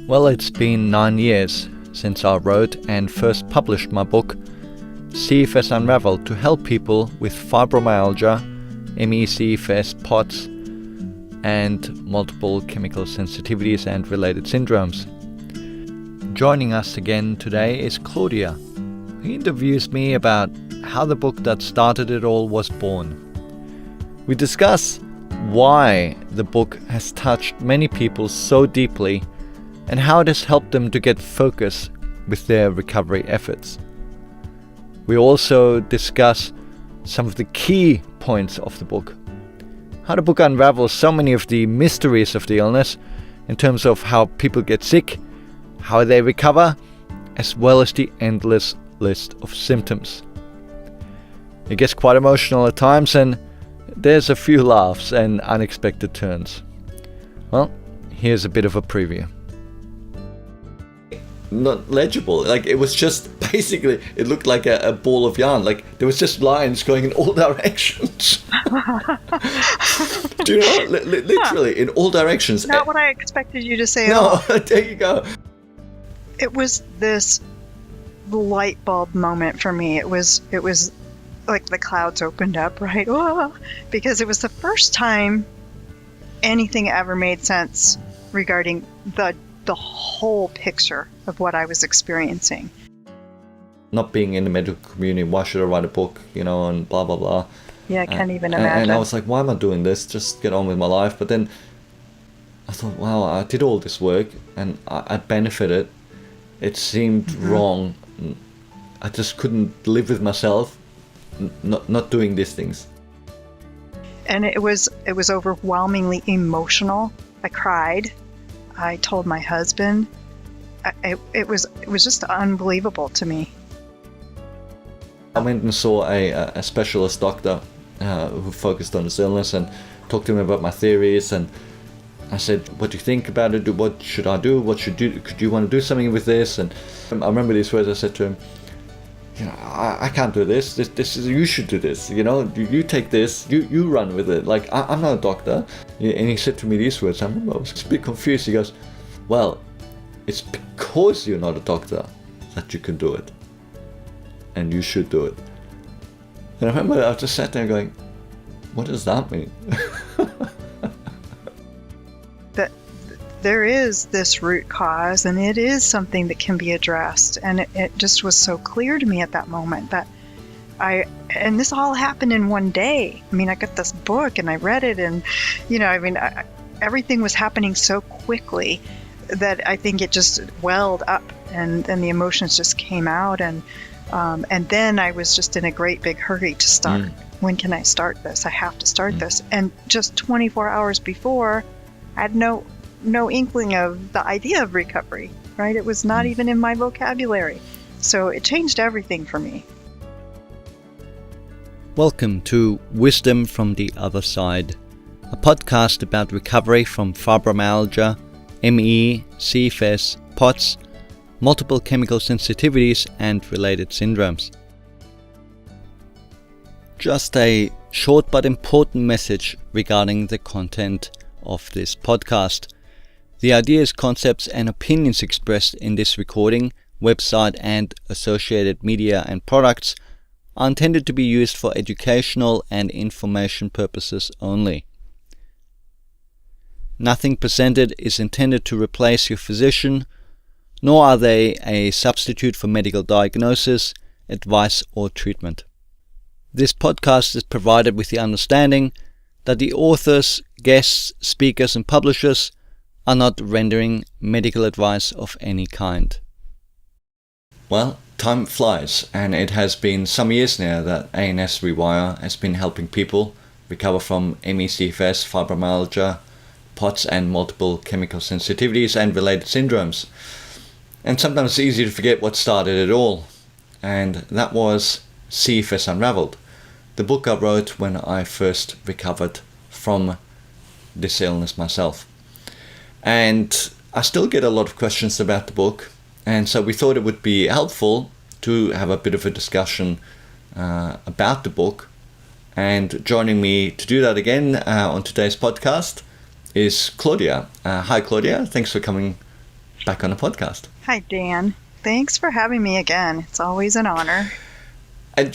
Well, it's been 9 years since I wrote and first published my book, CFS Unraveled, to help people with fibromyalgia, ME/CFS, POTS, and multiple chemical sensitivities and related syndromes. Joining us again today is Claudia, who interviews me about how the book that started it all was born. We discuss why the book has touched many people so deeply and how it has helped them to get focus with their recovery efforts. We also discuss some of the key points of the book, how the book unravels so many of the mysteries of the illness in terms of how people get sick, how they recover, as well as the endless list of symptoms. It gets quite emotional at times, and there's a few laughs and unexpected turns. Well, here's a bit of a preview. Not legible, like it was just basically, it looked like a ball of yarn, like there was just lines going in all directions. Do you know, literally in all directions. Not what I expected you to say. No, there you go. It was this light bulb moment for me. It was like the clouds opened up, right? Because it was the first time anything ever made sense regarding the whole picture of what I was experiencing. Not being in the medical community, why should I write a book, and blah, blah, blah. Yeah, I can't even imagine. And I was like, why am I doing this? Just get on with my life. But then I thought, wow, I did all this work and I benefited. It seemed wrong. I just couldn't live with myself not doing these things. And it was overwhelmingly emotional. I cried. I told my husband. It was just unbelievable to me. I went and saw a specialist doctor who focused on this illness and talked to him about my theories, and I said, what do you think about it? What should I do? Could you want to do something with this? And I remember these words I said to him, I can't do this. This is, you should do this. You take this, you run with it. Like, I'm not a doctor. And he said to me these words. I remember I was a bit confused. He goes, well, it's because you're not a doctor that you can do it. And you should do it. And I remember I just sat there going, what does that mean? That there is this root cause, and it is something that can be addressed. And it just was so clear to me at that moment that and this all happened in one day. I mean, I got this book and I read it, and everything was happening so quickly that I think it just welled up, and the emotions just came out, and then I was just in a great big hurry to start. When can I start this? I have to start this. And just 24 hours before, I had no inkling of the idea of recovery, right? It was not even in my vocabulary. So it changed everything for me. Welcome to Wisdom from the Other Side, a podcast about recovery from fibromyalgia, ME, CFS, POTS, multiple chemical sensitivities, and related syndromes. Just a short but important message regarding the content of this podcast. The ideas, concepts, and opinions expressed in this recording, website, and associated media and products are intended to be used for educational and information purposes only. Nothing presented is intended to replace your physician, nor are they a substitute for medical diagnosis, advice, or treatment. This podcast is provided with the understanding that the authors, guests, speakers, and publishers are not rendering medical advice of any kind. Well, time flies, and it has been some years now that ANS Rewire has been helping people recover from ME/CFS, fibromyalgia, POTS, and multiple chemical sensitivities and related syndromes. And sometimes it's easy to forget what started it all, and that was CFS Unraveled, the book I wrote when I first recovered from this illness myself. And I still get a lot of questions about the book, and so we thought it would be helpful to have a bit of a discussion about the book. And joining me to do that again on today's podcast is Claudia. Hi, Claudia. Thanks for coming back on the podcast. Hi, Dan. Thanks for having me again. It's always an honor. And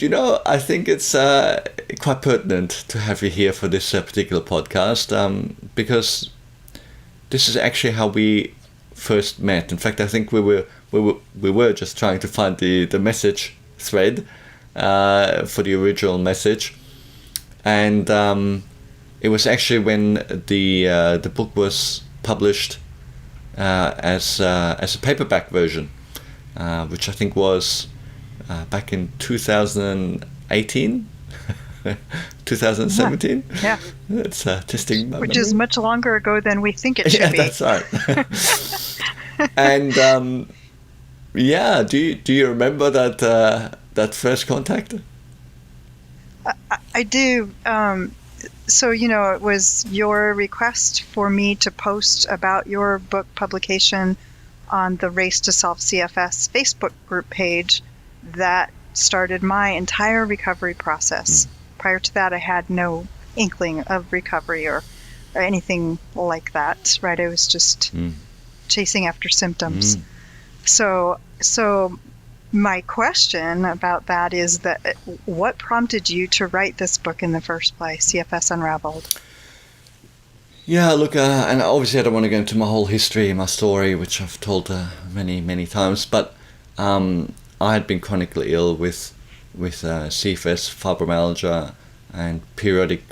I think it's quite pertinent to have you here for this particular podcast because this is actually how we first met. In fact, I think we were just trying to find the message thread for the original message, and it was actually when the book was published as a paperback version, which I think was back in 2018, 2017. Yeah. It's testing my Which memory. is much longer ago than we think it should be. Yeah, that's right. And do you remember that first contact? I do. So, it was your request for me to post about your book publication on the Race to Self CFS Facebook group page that started my entire recovery process. Prior to that, I had no inkling of recovery or anything like that, right? I was just chasing after symptoms. So my question about that is that what prompted you to write this book in the first place, CFS Unraveled? Yeah, look, and obviously I don't want to go into my whole history, my story, which I've told many, many times, but I had been chronically ill with CFS, fibromyalgia, and periodic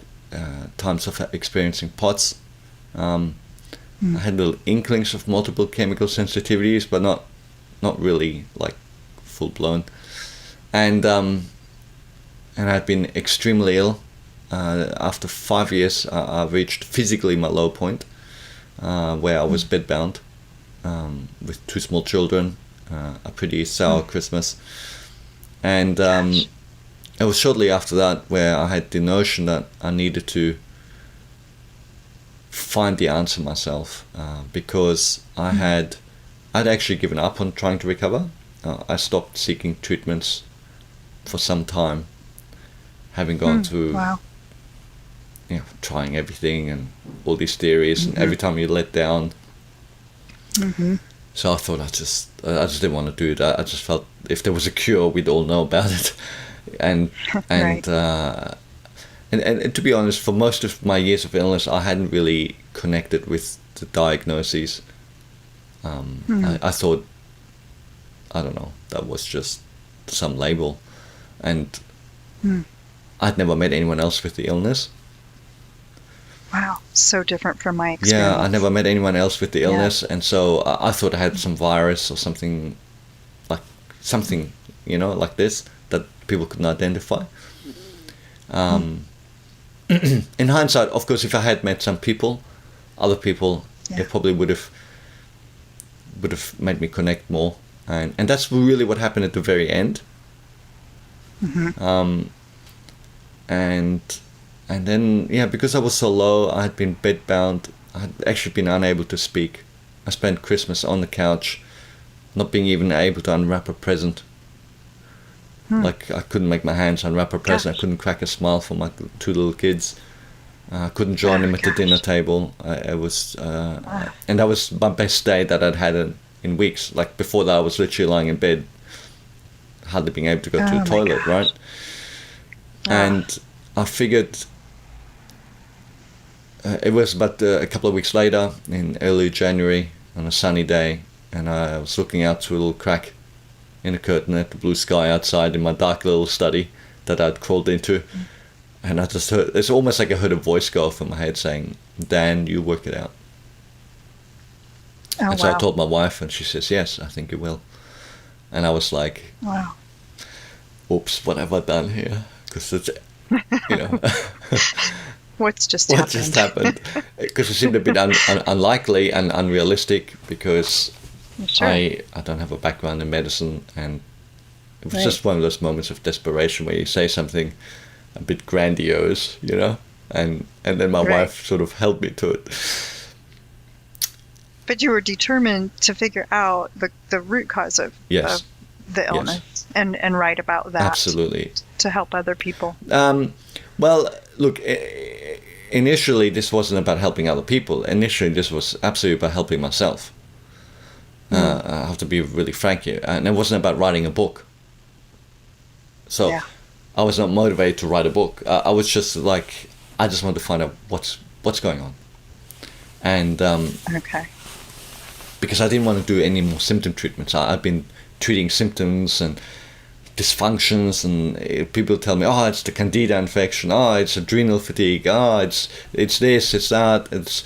times of experiencing POTS. I had little inklings of multiple chemical sensitivities, but not really like full blown. And I'd been extremely ill. After 5 years, I reached physically my low point, where I was bedbound with 2 small children, a pretty sour Christmas, and it was shortly after that where I had the notion that I needed to find the answer myself, because I'd actually given up on trying to recover. I stopped seeking treatments for some time, having gone through trying everything and all these theories, and every time you let down. So I thought I just didn't want to do that. I just felt if there was a cure, we'd all know about it. And Right. and to be honest, for most of my years of illness, I hadn't really connected with the diagnoses. I thought, I don't know, that was just some label, and I'd never met anyone else with the illness. Wow, so different from my experience. Yeah, I never met anyone else with the illness, and so I thought I had some virus or something like this that people couldn't identify. In hindsight, of course, if I had met some people, other people, it probably would have made me connect more, and that's really what happened at the very end. And then, because I was so low, I had been bedbound. I had actually been unable to speak. I spent Christmas on the couch, not being even able to unwrap a present. Like, I couldn't make my hands unwrap a present. I couldn't crack a smile for my 2 little kids. I couldn't join them at the dinner table. And that was my best day that I'd had in weeks. Like, before that, I was literally lying in bed, hardly being able to go to the toilet, right? And I figured it was about a couple of weeks later, in early January, on a sunny day, and I was looking out through a little crack in the curtain at the blue sky outside in my dark little study that I'd crawled into, and I just heard, it's almost like I heard a voice go off in my head saying, "Dan, you work it out." Oh, and so I told my wife, and she says, "Yes, I think it will." And I was like, wow. "Oops, what have I done here?" Because it's, What's just what happened? just happened? Because it seemed a bit unlikely and unrealistic, because Sure. I don't have a background in medicine, and it was just one of those moments of desperation where you say something a bit grandiose, and then my wife sort of held me to it. But you were determined to figure out the root cause of the illness and write about that. Absolutely. To help other people. Well, look, initially this wasn't about helping other people. Initially this was absolutely about helping myself. I have to be really frank here. And it wasn't about writing a book. So I was not motivated to write a book. I was just like, I just wanted to find out what's going on. And because I didn't want to do any more symptom treatments. I've been treating symptoms and dysfunctions, and people tell me, oh, it's the candida infection, oh, it's adrenal fatigue, oh, it's this, it's that, it's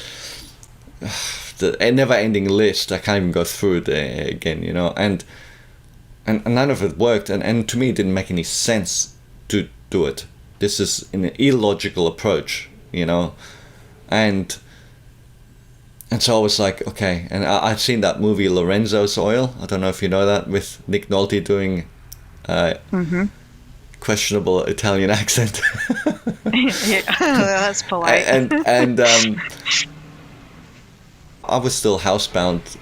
a never-ending list. I can't even go through it again, you know, and none of it worked, and to me it didn't make any sense to do it. This is an illogical approach, you know, and so I was like, okay, and I'd seen that movie Lorenzo's Oil. I don't know if you know that, with Nick Nolte doing questionable Italian accent. Yeah, that's polite. and I was still housebound,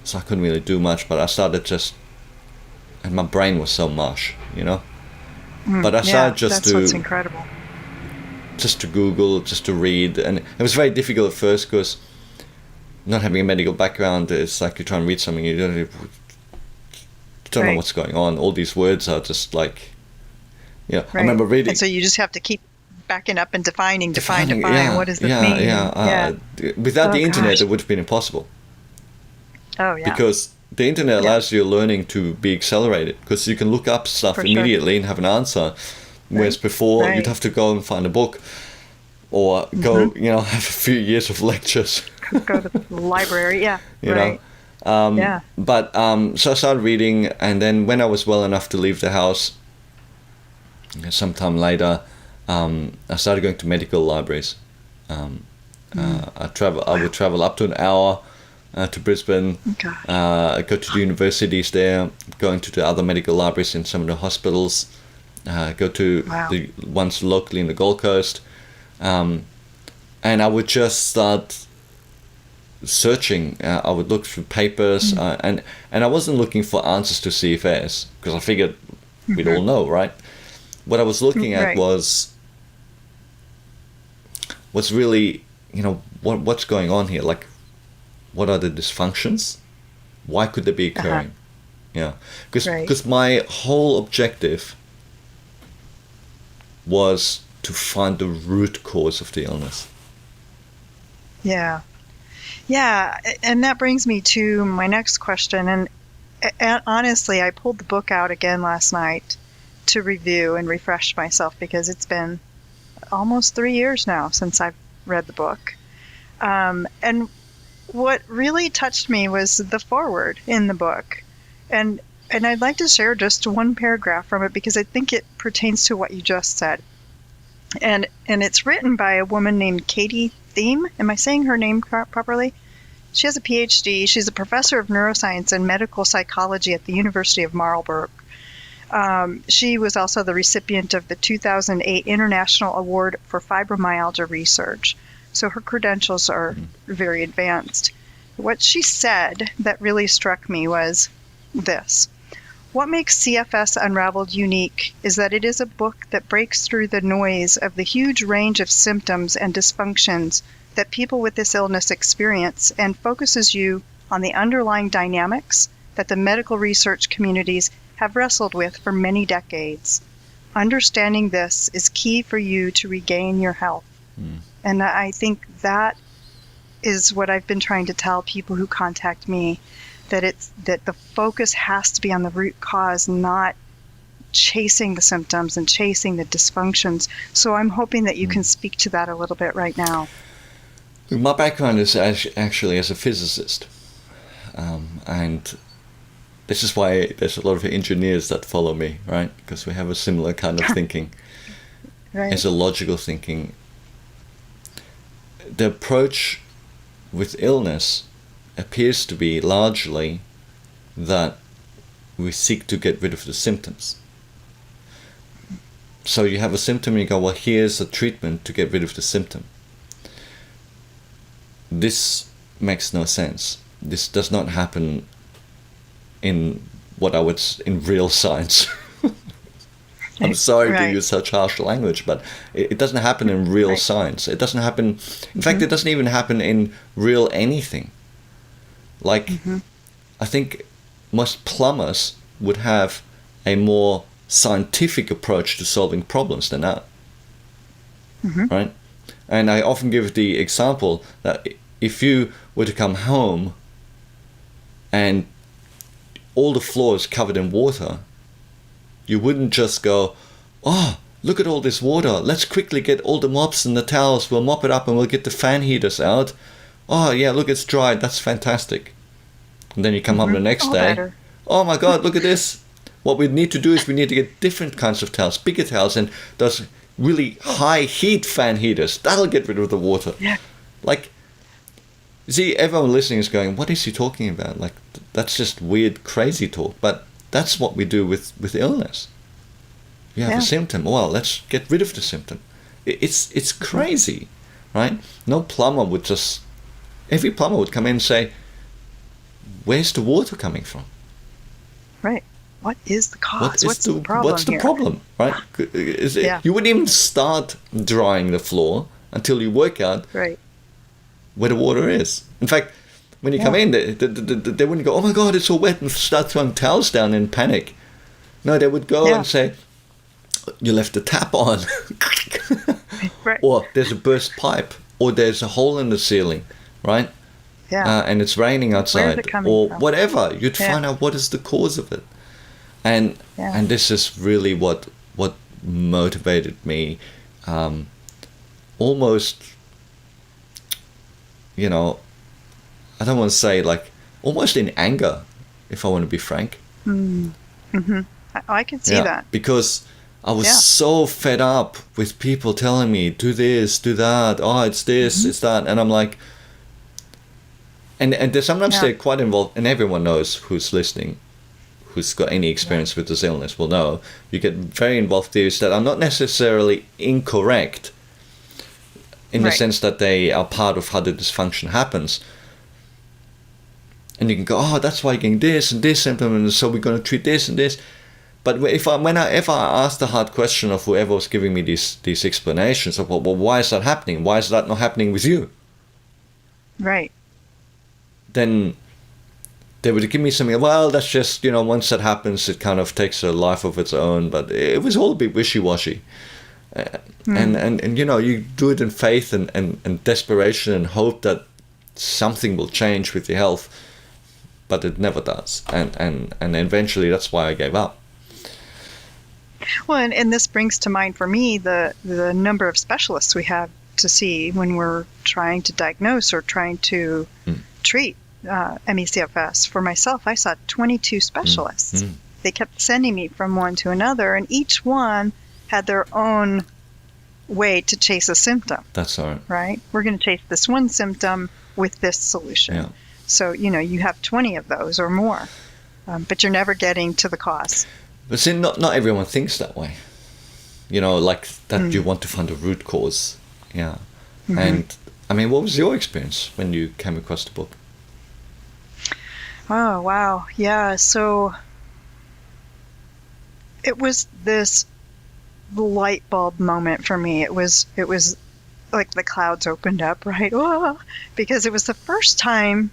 so I couldn't really do much. But I started and my brain was so mush, you know. But I started that's what's incredible. Just to Google, just to read, and it was very difficult at first because not having a medical background, it's like you try and read something, you don't know what's going on. All these words are just like, you know, I remember reading. And so you just have to keep backing up and defining. Yeah, what does this mean? Without the internet, it would have been impossible. Oh, yeah. Because the internet allows your learning to be accelerated, because you can look up stuff immediately and have an answer, whereas before you'd have to go and find a book, or go, you know, have a few years of lectures. Go to the library, you know. But so I started reading, and then when I was well enough to leave the house, sometime later, I started going to medical libraries. I would travel up to an hour to Brisbane, go to the universities there, going to the other medical libraries in some of the hospitals, go to the ones locally in the Gold Coast, and I would just start searching. I would look through papers, and I wasn't looking for answers to CFS, because I figured we'd all know, right? What I was looking at was really, you know, what's going on here? Like, what are the dysfunctions? Why could they be occurring? Yeah, because my whole objective was to find the root cause of the illness. Yeah, and that brings me to my next question. And honestly, I pulled the book out again last night to review and refresh myself, because it's been almost 3 years now since I've read the book. And what really touched me was the foreword in the book. And I'd like to share just one paragraph from it, because I think it pertains to what you just said. And it's written by a woman named Katie Thiem. Am I saying her name properly? She has a PhD. She's a professor of neuroscience and medical psychology at the University of Marlborough. She was also the recipient of the 2008 International Award for Fibromyalgia Research. So her credentials are very advanced. What she said that really struck me was this: what makes CFS Unraveled unique is that it is a book that breaks through the noise of the huge range of symptoms and dysfunctions that people with this illness experience, and focuses you on the underlying dynamics that the medical research communities have wrestled with for many decades. Understanding this is key for you to regain your health. And I think that is what I've been trying to tell people who contact me, that the focus has to be on the root cause, not chasing the symptoms and chasing the dysfunctions. So I'm hoping that you can speak to that a little bit right now. My background is actually as a physicist, and this is why there's a lot of engineers that follow me, right? Because we have a similar kind of thinking. As a logical thinking. The approach with illness appears to be largely that we seek to get rid of the symptoms. So you have a symptom and you go, well, here's a treatment to get rid of the symptom. This makes no sense. This does not happen in real science. I'm sorry to use such harsh language, but it doesn't happen in real science. It doesn't happen, in fact, it doesn't even happen in real anything. Like, I think most plumbers would have a more scientific approach to solving problems than that. Right? And I often give the example that if you were to come home and all the floor is covered in water, you wouldn't just go, oh, look at all this water. Let's quickly get all the mops and the towels. We'll mop it up and we'll get the fan heaters out. Oh, yeah, look, it's dried. That's fantastic. And then you come home the next day. Better. Oh, my God, look at this. What we need to do is we need to get different kinds of towels, bigger towels, and those really high heat fan heaters. That'll get rid of the water. Yeah. Like, see, everyone listening is going, what is he talking about? Like, that's just weird, crazy talk. But that's what we do with illness. You have a symptom. Well, let's get rid of the symptom. It's crazy, right? No plumber would just... Every plumber would come in and say, where's the water coming from? Right. What is the cause? What's the problem What's the problem, right? You wouldn't even start drying the floor until you work out right. where the water is. In fact, when you come in, they wouldn't go, oh my God, it's all wet, and start throwing towels down in panic. No, they would go and say, you left the tap on. Right. Or there's a burst pipe, or there's a hole in the ceiling, right? Yeah. And it's raining outside, or from? whatever. You'd find out what is the cause of it. And this is really what motivated me, almost, I don't want to say like, almost in anger, if I want to be frank. I can see that. Because I was so fed up with people telling me, do this, do that, oh, it's this, it's that, and I'm like, and sometimes they're quite involved, and everyone knows who's listening, who's got any experience with this illness will know, you get very involved theories that are not necessarily incorrect in the sense that they are part of how the dysfunction happens. And you can go, oh, that's why you're getting this and this symptom, and so we're going to treat this and this. But if I asked the hard question of whoever was giving me these explanations of, well, why is that happening? Why is that not happening with you? Right. Then they would give me something, well, that's just, once that happens, it kind of takes a life of its own. But it was all a bit wishy-washy. And you do it in faith and desperation and hope that something will change with your health. But it never does. And eventually that's why I gave up. Well, and this brings to mind for me the number of specialists we have to see when we're trying to diagnose or trying to treat ME/CFS. For myself, I saw 22 specialists. They kept sending me from one to another, and each one had their own way to chase a symptom. That's all right. Right? We're going to chase this one symptom with this solution. Yeah. So, you have 20 of those or more, but you're never getting to the cause. But see, not everyone thinks that way. Like that you want to find a root cause. Yeah. And, I mean, what was your experience when you came across the book? Oh, wow. Yeah, so it was this light bulb moment for me. It was like the clouds opened up, right? Oh, because it was the first time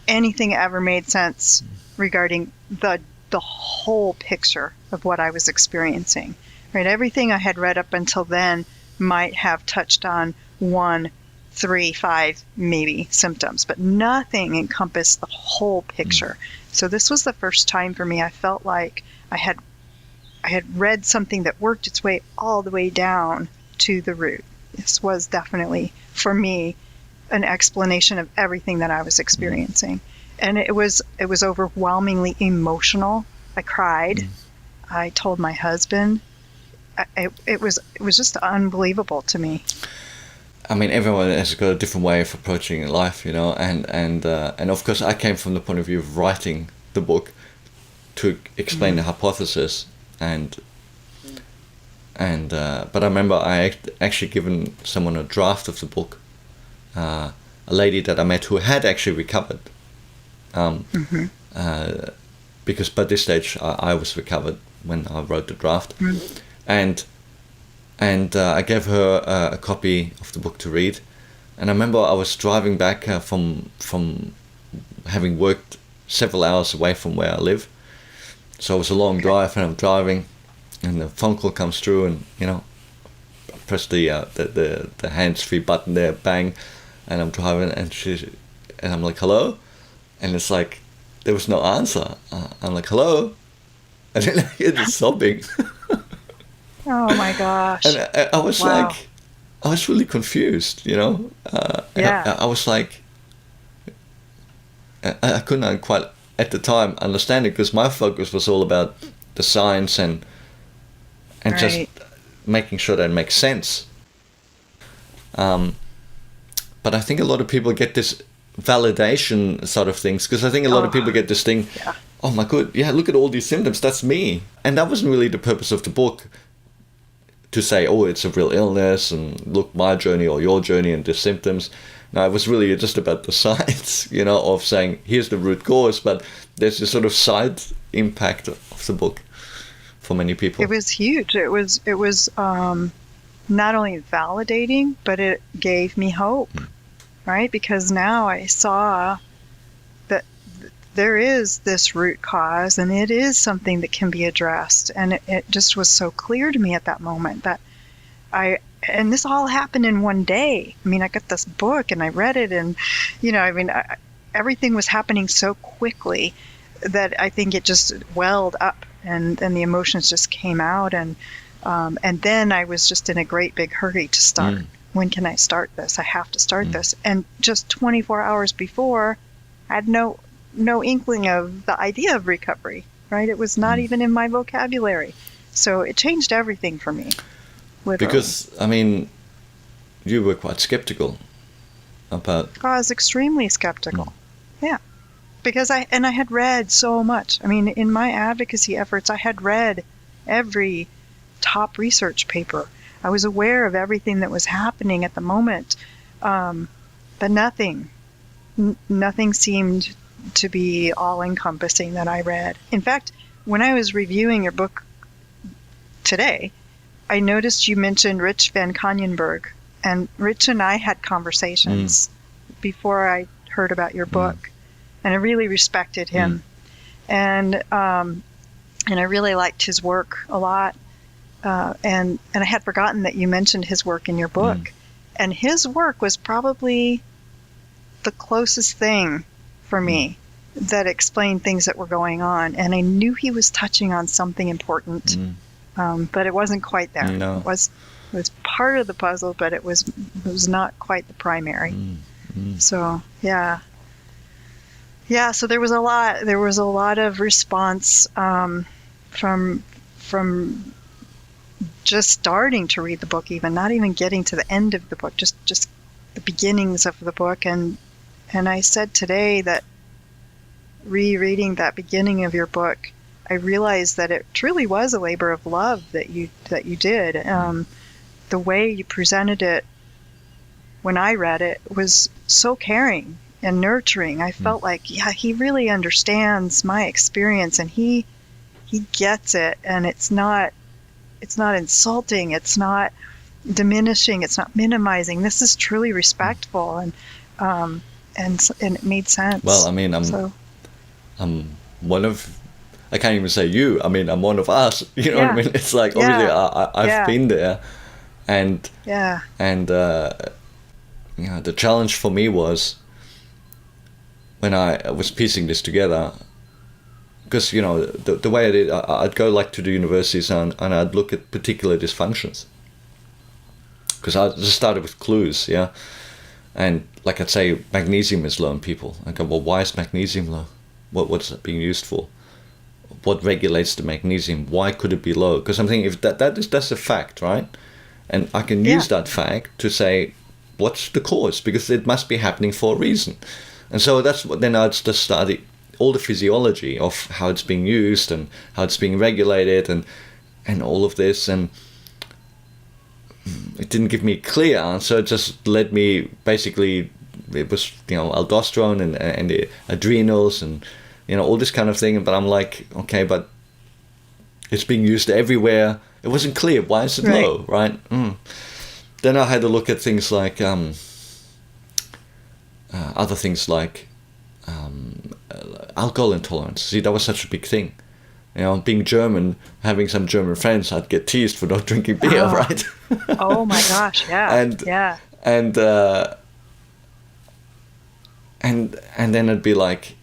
anything ever made sense regarding the whole picture of what I was experiencing, right? Everything I had read up until then might have touched on 1, 3, 5, maybe symptoms, but nothing encompassed the whole picture. So this was the first time for me I felt like I had read something that worked its way all the way down to the root. This was definitely, for me, an explanation of everything that I was experiencing. And it was overwhelmingly emotional. I cried. I told my husband. It was just unbelievable to me. I mean, everyone has got a different way of approaching life, and of course I came from the point of view of writing the book to explain the hypothesis, but I remember I actually given someone a draft of the book, a lady that I met who had actually recovered. Because by this stage I was recovered when I wrote the draft, and I gave her a copy of the book to read, and I remember I was driving back from having worked several hours away from where I live. So it was a long drive, and I'm driving, and the phone call comes through, and I press the hands-free button there, bang, and I'm driving, and I'm like, hello, and it's like there was no answer. I'm like, hello, and then I hear the sobbing. Oh my gosh! And I was like, I was really confused, And I was like, I couldn't quite at the time understand it, because my focus was all about the science and right. just making sure that it makes sense. But I think a lot of people get this validation sort of things, because I think a lot of people get this thing, oh my god, yeah, look at all these symptoms, that's me. And that wasn't really the purpose of the book, to say, oh, it's a real illness, and look, my journey or your journey and the symptoms. No, it was really just about the science, of saying, here's the root cause, but there's this sort of side impact of the book for many people. It was huge. It was not only validating, but it gave me hope, right? Because now I saw that there is this root cause, and it is something that can be addressed. And it just was so clear to me at that moment that and this all happened in one day. I mean, I got this book and I read it, and, everything was happening so quickly that I think it just welled up, and the emotions just came out. And then I was just in a great big hurry to start. When can I start this? I have to start this. And just 24 hours before, I had no inkling of the idea of recovery, right? It was not even in my vocabulary. So it changed everything for me. Literally. Because, you were quite skeptical about... I was extremely skeptical. Yeah. Because I had read so much. In my advocacy efforts, I had read every top research paper. I was aware of everything that was happening at the moment. But nothing seemed to be all-encompassing that I read. In fact, when I was reviewing your book today, I noticed you mentioned Rich Van Konyenberg, and Rich and I had conversations before I heard about your book, and I really respected him, and I really liked his work a lot, and I had forgotten that you mentioned his work in your book, and his work was probably the closest thing for me that explained things that were going on, and I knew he was touching on something important. But it wasn't quite there. No. It was part of the puzzle, but it was not quite the primary. So so there was a lot of response from just starting to read the book, even not even getting to the end of the book, just the beginnings of the book. And I said today that rereading that beginning of your book, I realized that it truly was a labor of love that you did. The way you presented it when I read it was so caring and nurturing. I felt like, he really understands my experience, and he gets it, and it's not insulting, it's not diminishing, it's not minimizing. This is truly respectful, and it made sense. Well, I'm one of... I can't even say you. I'm one of us. You know what I mean? It's like, obviously, I've been there, and the challenge for me was when I was piecing this together, because the way I did, I'd go to the universities and I'd look at particular dysfunctions, because I just started with clues, and I'd say magnesium is low in people. I go, well, why is magnesium low? What's it being used for? What regulates the magnesium? Why could it be low? Because I'm thinking, if that's a fact, right? And I can use that fact to say, what's the cause? Because it must be happening for a reason. And so that's what then I'd just study all the physiology of how it's being used and how it's being regulated and all of this. And it didn't give me a clear answer. It just led me, basically, it was, aldosterone and the adrenals and all this kind of thing. But I'm like, okay, but it's being used everywhere. It wasn't clear. Why is it low, right? Then I had to look at things like other things like alcohol intolerance. See, that was such a big thing. Being German, having some German friends, I'd get teased for not drinking beer, right? Oh my gosh, yeah. And then it'd be like,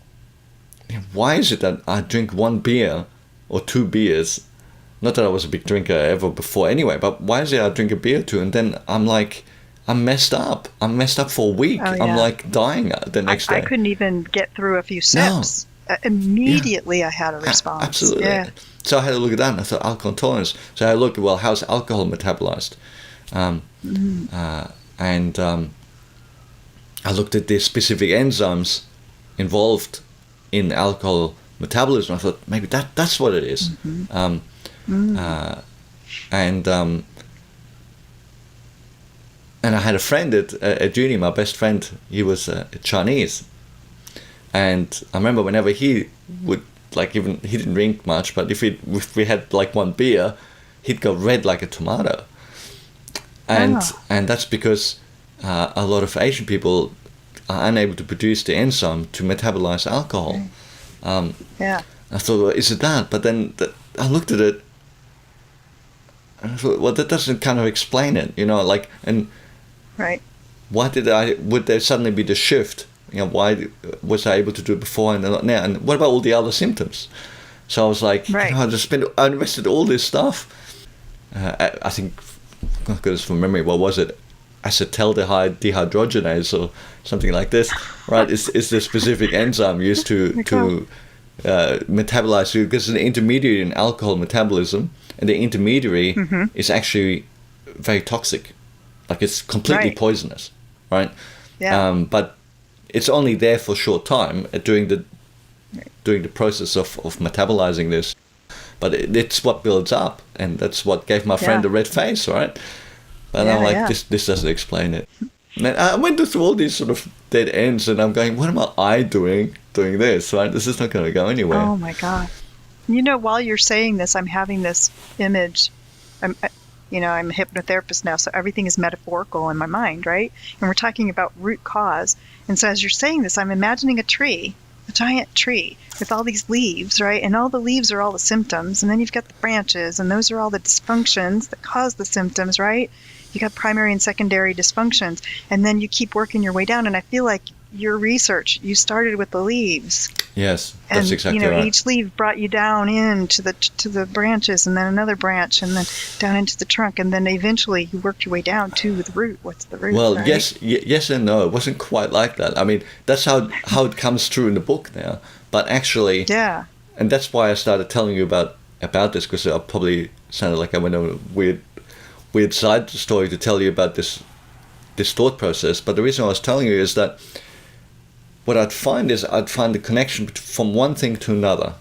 why is it that I drink one beer or two beers? Not that I was a big drinker ever before anyway, but why is it I drink a beer or two and then I'm like, I'm messed up. I'm messed up for a week. Oh, yeah. I'm like dying the next day. I couldn't even get through a few sips. Immediately I had a response. Absolutely. Yeah. So I had to look at that and I thought alcohol intolerance. So I looked at, well, how's alcohol metabolized? I looked at the specific enzymes involved in alcohol metabolism. I thought maybe that's what it is. And I had a friend at uni, my best friend, he was Chinese. And I remember whenever he would, like, even, he didn't drink much, but if we had like one beer, he'd go red like a tomato. And that's because a lot of Asian people are unable to produce the enzyme to metabolize alcohol. Yeah. I thought, well, is it that? But then I looked at it and I thought, well, that doesn't kind of explain it, and Right. why would there suddenly be the shift? Why was I able to do it before and not now? And what about all the other symptoms? So I was like, right. I invested all this stuff. I think, because from memory, what was it? Acetaldehyde dehydrogenase or something like this, right? Is the specific enzyme used to metabolize food, because it's an intermediary in alcohol metabolism, and the intermediary is actually very toxic. Like, it's completely poisonous, right? Yeah. But it's only there for a short time during the process of metabolizing this. But it's what builds up, and that's what gave my friend a red face, right? And I'm like, this doesn't explain it. And I went through all these sort of dead ends, and I'm going, what am I doing this, right? This is not going to go anywhere. Oh my God. While you're saying this, I'm having this image. I'm a hypnotherapist now, so everything is metaphorical in my mind, right? And we're talking about root cause. And so as you're saying this, I'm imagining a giant tree with all these leaves, right? And all the leaves are all the symptoms. And then you've got the branches, and those are all the dysfunctions that cause the symptoms, right? You got primary and secondary dysfunctions. And then you keep working your way down. And I feel like your research, you started with the leaves. Yes, that's exactly right. Each leaf brought you down into the branches, and then another branch, and then down into the trunk, and then eventually you worked your way down to the root. What's the root? Well, right? yes and no. It wasn't quite like that. I mean, that's how it comes through in the book now. But actually, and that's why I started telling you about this, because I probably sounded like I went on a weird side story to tell you about this thought process. But the reason I was telling you is that what I'd find the connection from one thing to another.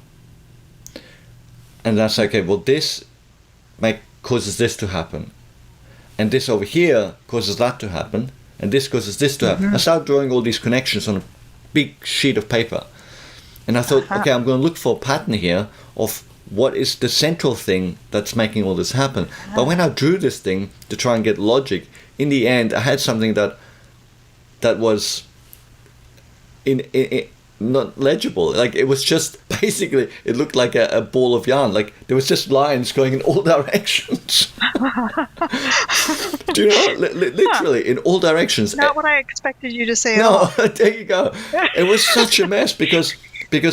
And that's okay, well, this causes this to happen. And this over here causes that to happen. And this causes this to happen. I started drawing all these connections on a big sheet of paper. And I thought, okay, I'm going to look for a pattern here of what is the central thing that's making all this happen. But when I drew this thing to try and get logic, in the end, I had something that was not legible. Like, it was just basically, it looked like a ball of yarn. Like, there was just lines going in all directions. Do you know? Literally in all directions. Not what I expected you to say. No, there you go. It was such a mess because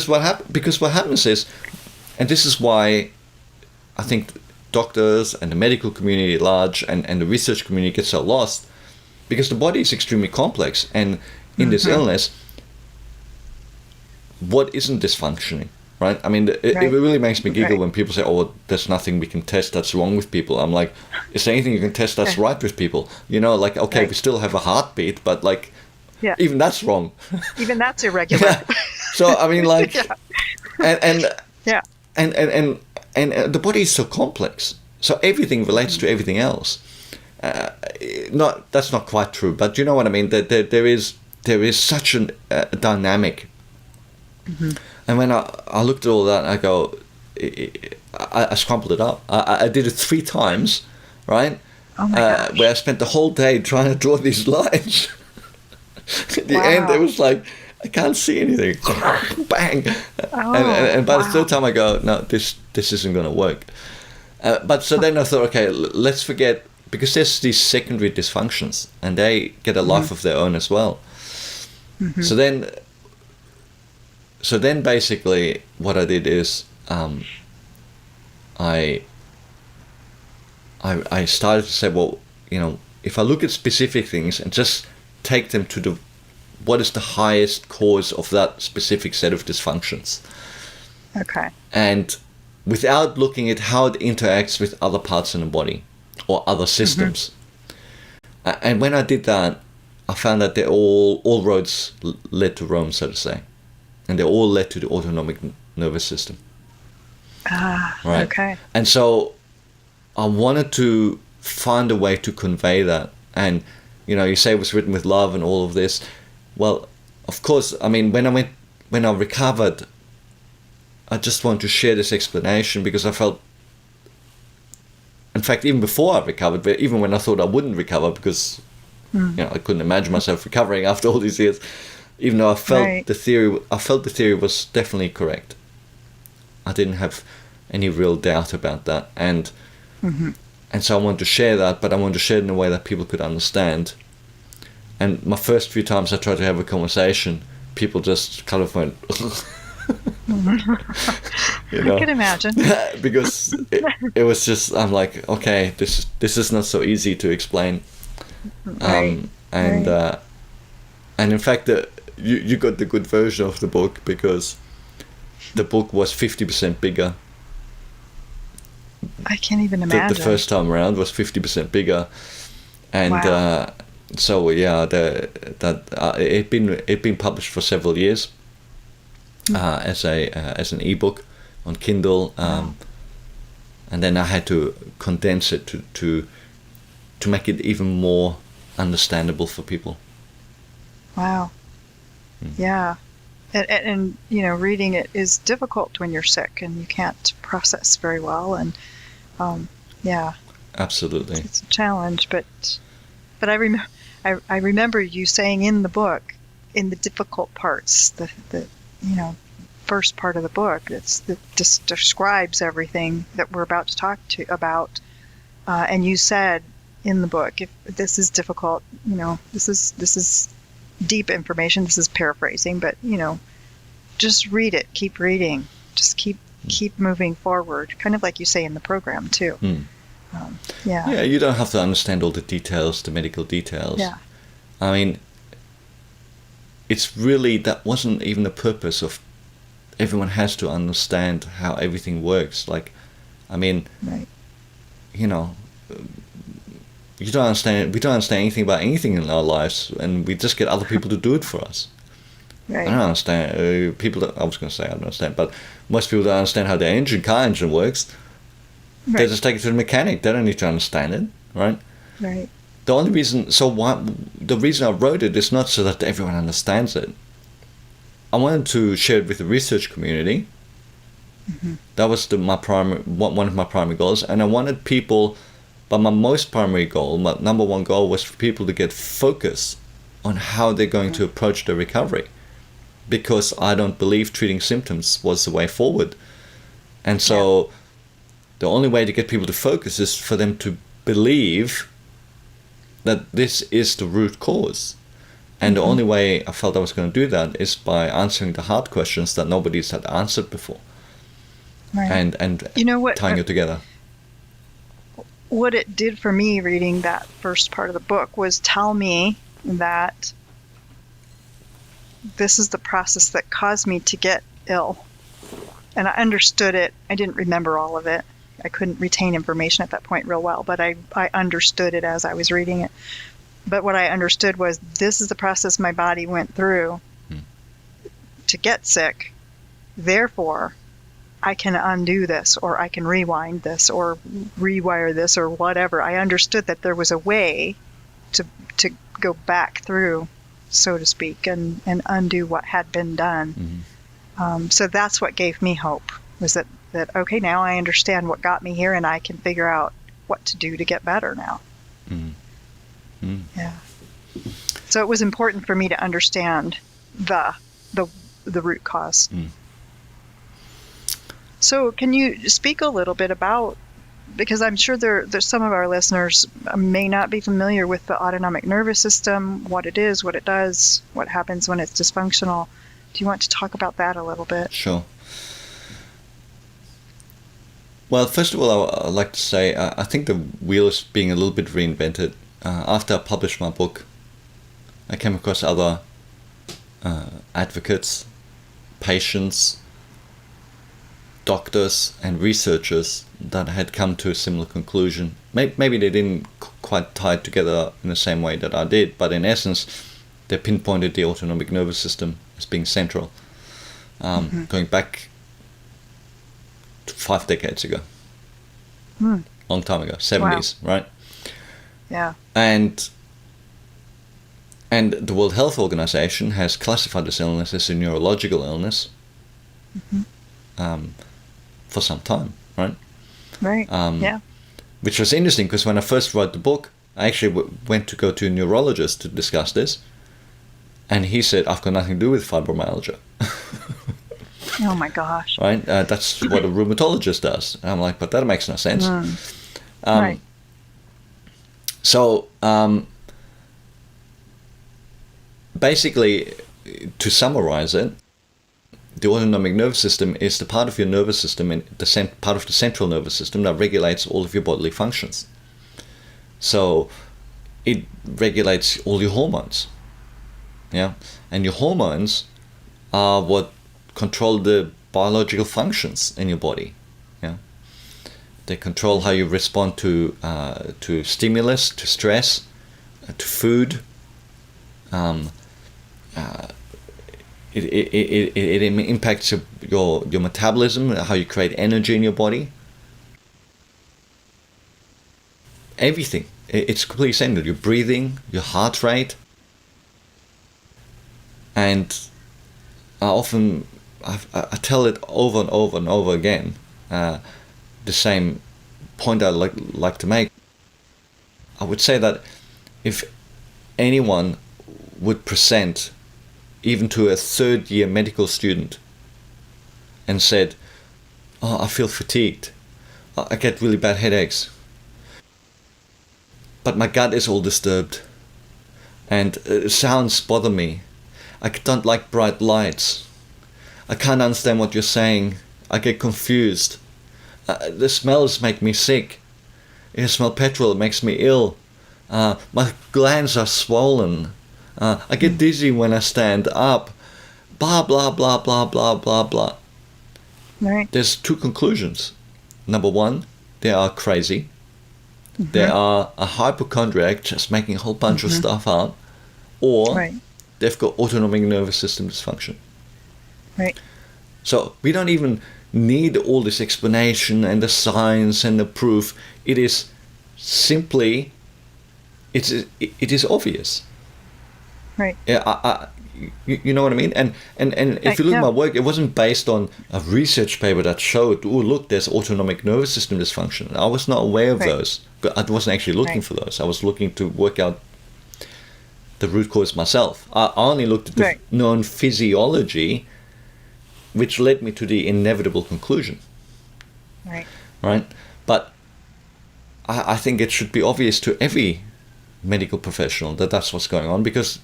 what happens is, and this is why I think doctors and the medical community at large and the research community get so lost, because the body is extremely complex, and in this illness, what isn't dysfunctioning, right? I mean, it really makes me giggle when people say, oh, well, there's nothing we can test that's wrong with people. I'm like, is there anything you can test that's right with people? Like, okay, we still have a heartbeat, but like, even that's wrong. Even that's irregular. So, I mean, like, and the body is so complex. So everything relates to everything else. That's not quite true, but you know what I mean? There is such a dynamic. And when I looked at all that, I go, I scrambled it up. I did it 3 times, right? Oh my gosh. Where I spent the whole day trying to draw these lines. At the end, it was like, I can't see anything. Bang! Oh, And by the wow. third time I go, no, this isn't going to work. But so then I thought, okay, let's forget, because there's these secondary dysfunctions, and they get a life of their own as well. Mm-hmm. So then basically what I did is I started to say, well, if I look at specific things and just take them to what is the highest cause of that specific set of dysfunctions. Okay. And without looking at how it interacts with other parts in the body or other systems. Mm-hmm. And when I did that, I found that all roads led to Rome, so to say. And they all led to the autonomic nervous system. Right? Okay. And so I wanted to find a way to convey that. And, you say it was written with love and all of this. Well, of course, I mean, when I recovered, I just wanted to share this explanation because I felt, in fact, even before I recovered, but even when I thought I wouldn't recover because, I couldn't imagine myself recovering after all these years, even though I felt the theory was definitely correct. I didn't have any real doubt about that. And so I wanted to share that, but I wanted to share it in a way that people could understand. And my first few times I tried to have a conversation, people just kind of went, I can imagine. because it was just, I'm like, okay, this is not so easy to explain. And in fact, you got the good version of the book because the book was 50% bigger. I can't even imagine. The first time around was 50% bigger, and wow. So yeah, it been published for several years as an ebook on Kindle, and then I had to condense it to make it even more understandable for people. Wow. Yeah. And reading it is difficult when you're sick and you can't process very well, and yeah, absolutely, it's a challenge. But I remember you saying in the book, in the difficult parts, the first part of the book, that just describes everything that we're about to talk about, and you said in the book, if this is difficult, this is deep information. This is paraphrasing, but just read it. Keep reading. Just keep moving forward. Kind of like you say in the program too. Yeah. Yeah, you don't have to understand all the details, the medical details. Yeah. I mean, it's really, that wasn't even the purpose of. Everyone has to understand how everything works. Like, I mean, right. You don't understand. We don't understand anything about anything in our lives, and we just get other people to do it for us. Right. I don't understand. I was going to say I don't understand, but most people don't understand how the car engine works. Right. They just take it to the mechanic. They don't need to understand it, right? Right. The reason I wrote it is not so that everyone understands it. I wanted to share it with the research community. That was one of my primary goals, and I wanted people. But my most primary goal, my number one goal, was for people to get focus on how they're going to approach their recovery, because I don't believe treating symptoms was the way forward. And so the only way to get people to focus is for them to believe that this is the root cause. And the only way I felt I was going to do that is by answering the hard questions that nobody's had answered before. Right. And what, tying it together. What it did for me reading that first part of the book was tell me that this is the process that caused me to get ill. And I understood it. I didn't remember all of it. I couldn't retain information at that point real well, but I understood it as I was reading it. But what I understood was this is the process my body went through to get sick. Therefore, I can undo this, or I can rewind this, or rewire this, or whatever. I understood that there was a way to go back through, so to speak, and undo what had been done. So that's what gave me hope, was that okay, now I understand what got me here, and I can figure out what to do to get better now. Yeah. So it was important for me to understand the the root cause. Mm. So can you speak a little bit about, because I'm sure there's some of our listeners may not be familiar with the autonomic nervous system, what it is, what it does, what happens when it's dysfunctional. Do you want to talk about that a little bit? Sure. Well, first of all, I'd like to say I think the wheel is being a little bit reinvented. After I published my book, I came across other advocates, patients, doctors, and researchers that had come to a similar conclusion. Maybe they didn't quite tie it together in the same way that I did, but in essence, they pinpointed the autonomic nervous system as being central, going back to 5 decades ago. Long time ago, 70s, wow. Right? Yeah. And the World Health Organization has classified this illness as a neurological illness for some time, right? Right, yeah. Which was interesting because when I first wrote the book, I actually went to go to a neurologist to discuss this, and he said, I've got nothing to do with fibromyalgia. Oh my gosh. Right? That's what a rheumatologist does. And I'm like, but that makes no sense. Right. So, basically, to summarize it, the autonomic nervous system is the part of your nervous system and part of the central nervous system that regulates all of your bodily functions. So, it regulates all your hormones. Yeah, and your hormones are what control the biological functions in your body. Yeah, they control how you respond to stimulus, to stress, to food. It impacts your metabolism, how you create energy in your body. Everything. It's completely centered. Your breathing, your heart rate. And I tell it over and over and over again, the same point I'd like to make. I would say that if anyone would present even to a third-year medical student and said, oh, I feel fatigued, I get really bad headaches, but my gut is all disturbed and sounds bother me, I don't like bright lights, I can't understand what you're saying, I get confused, the smells make me sick, I smell petrol, it makes me ill, my glands are swollen, I get dizzy when I stand up, blah, blah, blah, blah, blah, blah, blah. Right. There's two conclusions. Number one, they are crazy. They are a hypochondriac just making a whole bunch of stuff up. Or they've got autonomic nervous system dysfunction. Right. So we don't even need all this explanation and the science and the proof. It is simply, it is obvious. Right. Yeah, you know what I mean? And if you look at my work, it wasn't based on a research paper that showed, oh, look, there's autonomic nervous system dysfunction. I was not aware of those. I wasn't actually looking for those. I was looking to work out the root cause myself. I only looked at the known physiology, which led me to the inevitable conclusion. Right? But I think it should be obvious to every medical professional that that's what's going on, because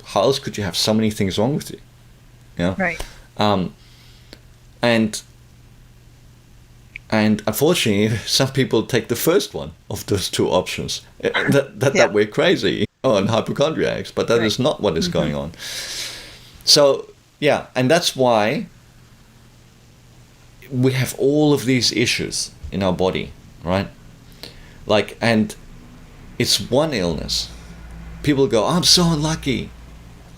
how else could you have so many things wrong with you? Yeah. Right. And unfortunately, some people take the first one of those two options. That we're crazy and hypochondriacs, but that is not what is going on. So yeah, and that's why we have all of these issues in our body, right? Like, and it's one illness. People go, I'm so unlucky.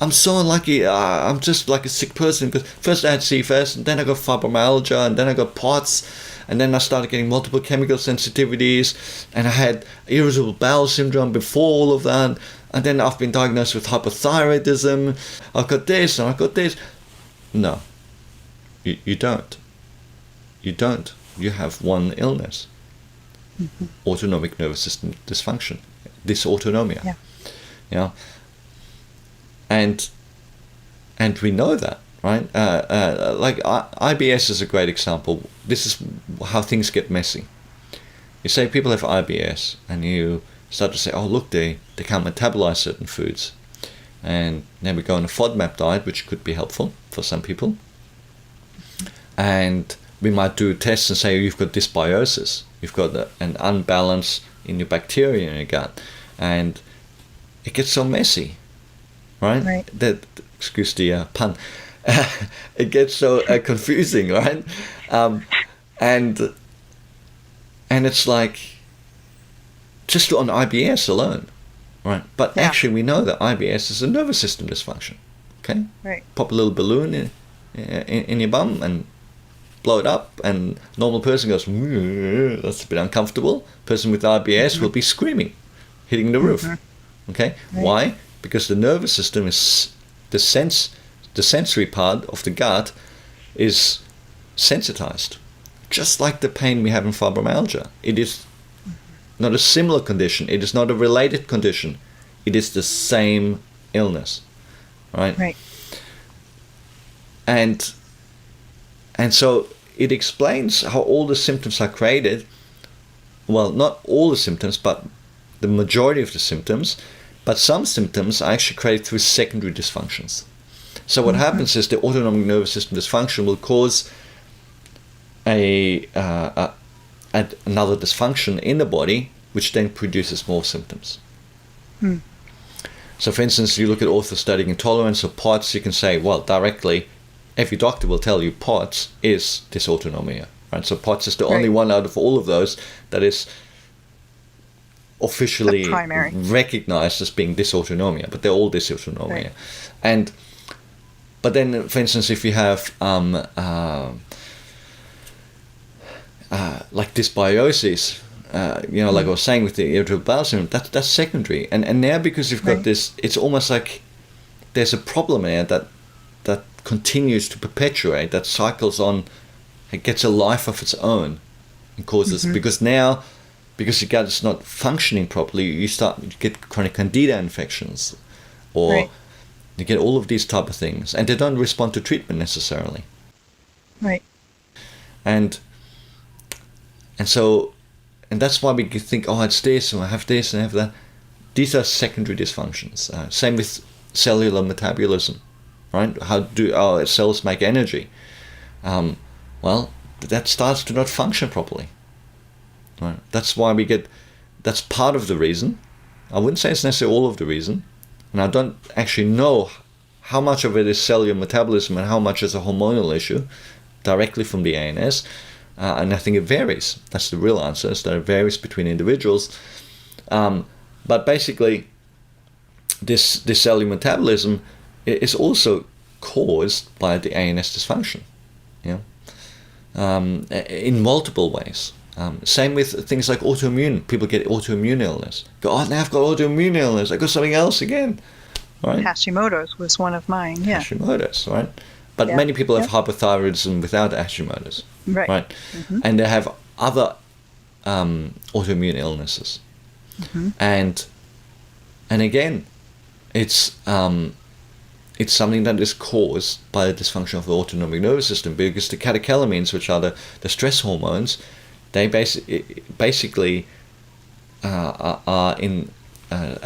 I'm just like a sick person, because first I had CFS, and then I got fibromyalgia, and then I got POTS, and then I started getting multiple chemical sensitivities, and I had irritable bowel syndrome before all of that, and then I've been diagnosed with hypothyroidism. I've got this and I've got this. No, you don't. You don't. You have one illness. Autonomic nervous system dysfunction, dysautonomia. Yeah. And And we know that, right? Like IBS is a great example. This is how things get messy. You say people have IBS, and you start to say, oh, look, they can't metabolize certain foods. And then we go on a FODMAP diet, which could be helpful for some people. And we might do tests and say, you've got dysbiosis. You've got an unbalance in your bacteria in your gut. And it gets so messy, right? Right. Excuse the pun. It gets so confusing, right? And it's like, just on IBS alone, right? But actually we know that IBS is a nervous system dysfunction, okay? Right. Pop a little balloon in your bum and blow it up, and normal person goes, that's a bit uncomfortable. Person with IBS will be screaming, hitting the roof, okay? Right. Why? Because the nervous system is, the sensory part of the gut is sensitized. Just like the pain we have in fibromyalgia. It is not a similar condition. It is not a related condition. It is the same illness, right? Right. And so it explains how all the symptoms are created. Well, not all the symptoms, but the majority of the symptoms. But some symptoms are actually created through secondary dysfunctions. So what happens is the autonomic nervous system dysfunction will cause another dysfunction in the body, which then produces more symptoms. So for instance, you look at orthostatic intolerance or POTS, you can say, well, directly, every doctor will tell you POTS is dysautonomia, right? So POTS is the only one out of all of those that is officially recognized as being dysautonomia, but they're all dysautonomia. Right. But then, for instance, if you have like dysbiosis, like I was saying with the irritable bowel syndrome, that's secondary. And now because you've got this, it's almost like there's a problem there that continues to perpetuate, that cycles on, it gets a life of its own and causes, because your gut is not functioning properly, you get chronic candida infections, or you get all of these type of things, and they don't respond to treatment necessarily. Right. And that's why we think, oh, it's this, and I have this, and I have that. These are secondary dysfunctions. Same with cellular metabolism, right? How do our cells make energy? Well, that starts to not function properly. Right? That's why that's part of the reason. I wouldn't say it's necessarily all of the reason. And I don't actually know how much of it is cellular metabolism and how much is a hormonal issue directly from the ANS. And I think it varies. That's the real answer, is that it varies between individuals. But basically, this cellular metabolism is also caused by the ANS dysfunction, in multiple ways. Same with things like autoimmune. People get autoimmune illness. Go, oh, now I've got autoimmune illness. I got something else again, right? Hashimoto's was one of mine. Yeah. Hashimoto's, right? But many people have hypothyroidism without Hashimoto's, right? And they have other autoimmune illnesses, and again, it's something that is caused by the dysfunction of the autonomic nervous system, because the catecholamines, which are the stress hormones, they basically are in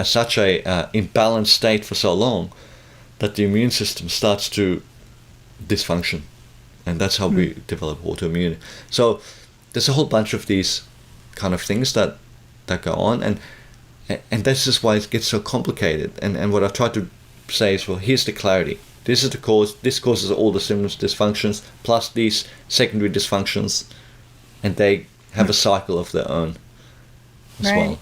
such a imbalanced state for so long that the immune system starts to dysfunction, and that's how we develop autoimmune. So there's a whole bunch of these kind of things that go on, and this is why it gets so complicated. And what I try to say is, well, here's the clarity. This is the cause. This causes all the symptoms, dysfunctions, plus these secondary dysfunctions, and they have a cycle of their own as well.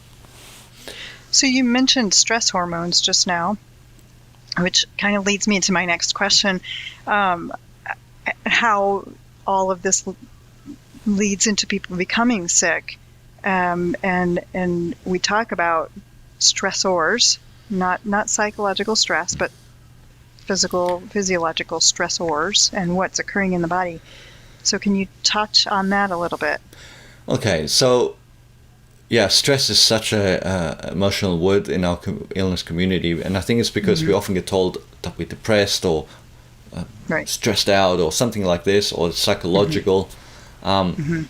So you mentioned stress hormones just now, which kind of leads me into my next question, how all of this leads into people becoming sick. And we talk stressors, not psychological stress, but physiological stressors and what's occurring in the body. So can you touch on that a little bit? Okay, so yeah, stress is such a emotional word in our illness community, and I think it's because we often get told that we're depressed or Right. stressed out or something like this, or psychological. And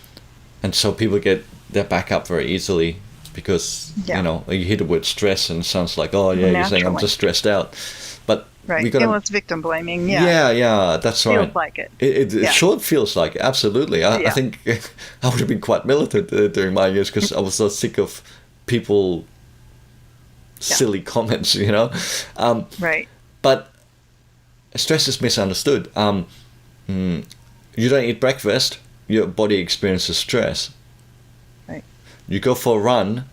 so people get their back up very easily because, Yeah. you hit it with stress and it sounds like, oh, yeah, you're saying I'm Naturally. just stressed out. But Right. we got Well, to... it's victim blaming. Yeah. Yeah, that's right. Feels like it. It Yeah. sure feels like it, absolutely. I Yeah. think I would have been quite militant during my years because I was so sick of people silly comments, Right. But stress is misunderstood. You don't eat breakfast, your body experiences stress. Right. You go for a run,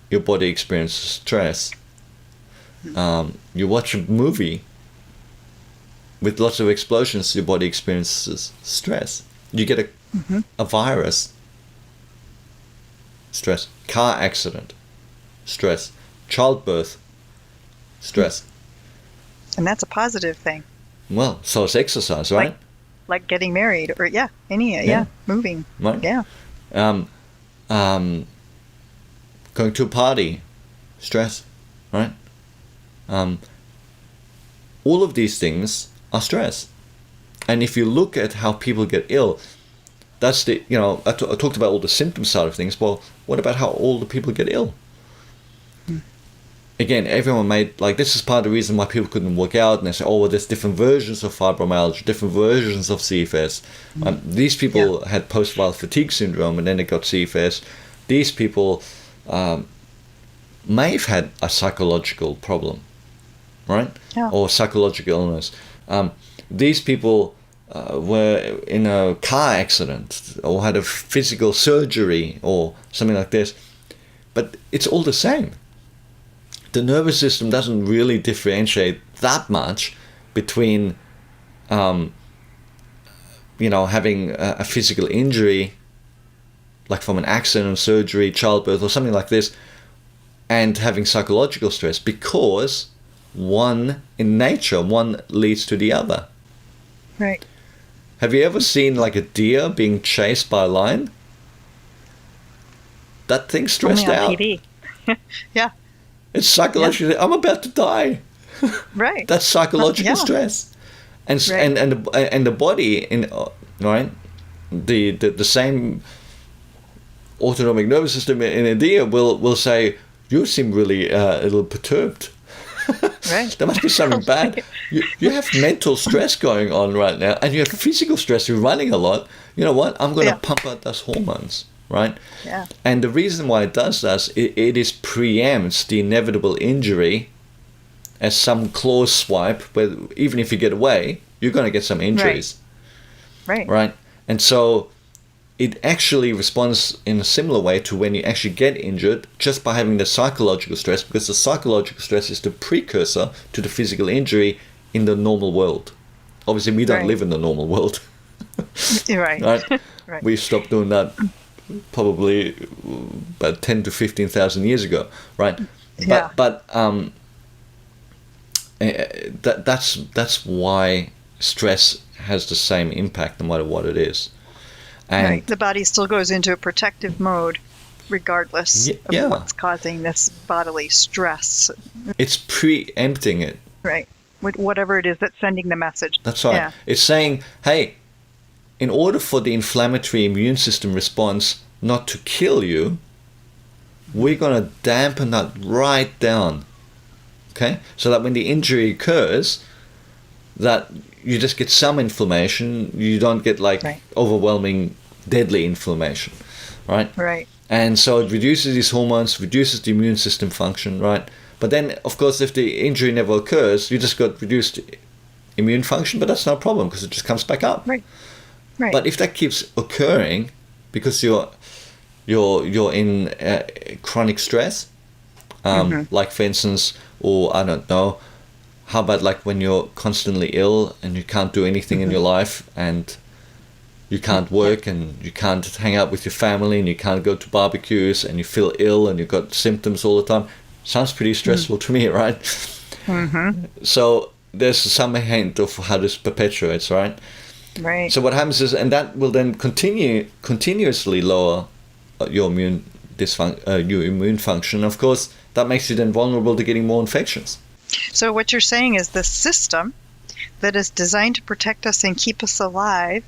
your body experiences stress. You watch a movie with lots of explosions, your body experiences stress. You get a virus, stress. Car accident, stress. Childbirth, stress. And that's a positive thing. Well, so is exercise, right? Like getting married or moving. Right. Yeah. Going to a party, stress, right? All of these things are stress. And if you look at how people get ill, that's I talked about all the symptom side of things. Well, what about how all the people get ill? Again, everyone made, this is part of the reason why people couldn't work out, and they say, oh, well, there's different versions of fibromyalgia, different versions of CFS. These people had post-viral fatigue syndrome, and then they got CFS. These people may have had a psychological problem, right? Yeah. Or psychological illness. These people were in a car accident or had a physical surgery or something like this. But it's all the same. The nervous system doesn't really differentiate that much between, having a physical injury, like from an accident, surgery, childbirth, or something like this, and having psychological stress, because one leads to the other. Right. Have you ever seen a deer being chased by a lion? That thing's stressed Only on out. TV. Yeah. It's psychological. I'm about to die. Right. That's psychological Yeah. stress, and Right. and the body right, the same autonomic nervous system in a deer will say, you seem really a little perturbed. Right. There must be something bad. You have mental stress going on right now, and you have physical stress. You're running a lot. You know what? I'm going to pump out those hormones, right? Yeah. And the reason why it does that, it is preempts the inevitable injury as some claw swipe, where even if you get away, you're going to get some injuries. Right. Right? And so it actually responds in a similar way to when you actually get injured, just by having the psychological stress, because the psychological stress is the precursor to the physical injury in the normal world. Obviously, we don't live in the normal world. You're right. Right? Right. We stopped doing that probably about 10 to 15,000 years ago, right? Yeah. But that's why stress has the same impact no matter what it is. And Right. The body still goes into a protective mode regardless Yeah. of what's causing this bodily stress. it's preempting it. Right. With whatever it is that's sending the message. That's right. Yeah. It's saying, hey, in order for the inflammatory immune system response not to kill you, we're going to dampen that right down. Okay? So that when the injury occurs, that you just get some inflammation, you don't get Right. overwhelming deadly inflammation, right? Right. And so it reduces these hormones, reduces the immune system function, right? But then, of course, if the injury never occurs, you just got reduced immune function, but that's no problem because it just comes back up. Right. Right. But if that keeps occurring because you're in chronic stress, like for instance, or I don't know, how about like when you're constantly ill and you can't do anything in your life and you can't work and you can't hang out with your family and you can't go to barbecues and you feel ill and you've got symptoms all the time. Sounds pretty stressful to me, right? So there's some hint of how this perpetuates, right? Right. So what happens is, and that will then continuously lower your immune function. Of course, that makes you then vulnerable to getting more infections. So what you're saying is the system that is designed to protect us and keep us alive,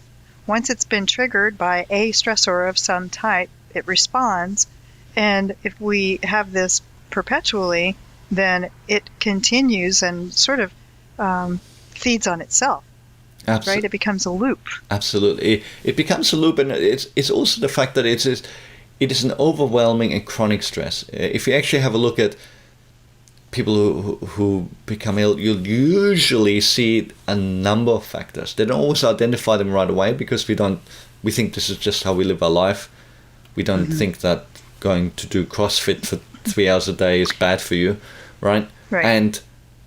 once it's been triggered by a stressor of some type, it responds. And if we have this perpetually, then it continues and sort of feeds on itself. Right? It becomes a loop. Absolutely. It becomes a loop, and it's also the fact that it is an overwhelming and chronic stress. If you actually have a look at people who become ill, you'll usually see a number of factors. They don't always identify them right away because we think this is just how we live our life. We don't think that going to do CrossFit for 3 hours a day is bad for you, right? Right.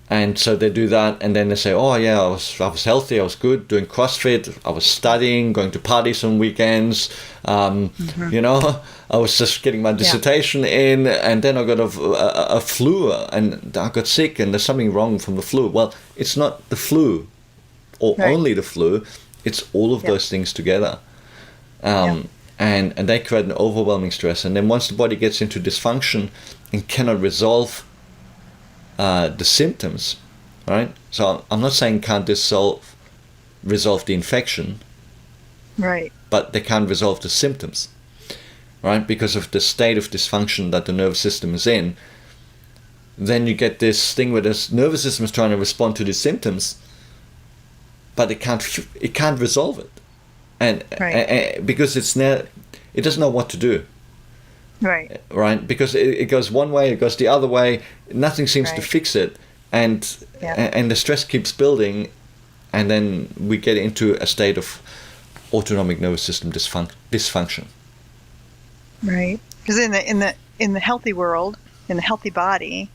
And so they do that, and then they say, oh yeah, I was healthy, I was good, doing CrossFit, I was studying, going to parties on weekends, you know, I was just getting my dissertation in, and then I got a flu, and I got sick, and there's something wrong from the flu. Well, it's not the flu, or only the flu, it's all of those things together. And they create an overwhelming stress, and then once the body gets into dysfunction and cannot resolve the symptoms, right? So I'm not saying can't resolve the infection, right? But they can't resolve the symptoms, right? Because of the state of dysfunction that the nervous system is in. Then you get this thing where the nervous system is trying to respond to the symptoms, but it can't resolve it, and because it doesn't know what to do. Right, because it goes one way, it goes the other way. Nothing seems to fix it, and the stress keeps building, and then we get into a state of autonomic nervous system dysfunction. Right, because in the healthy world, in the healthy body,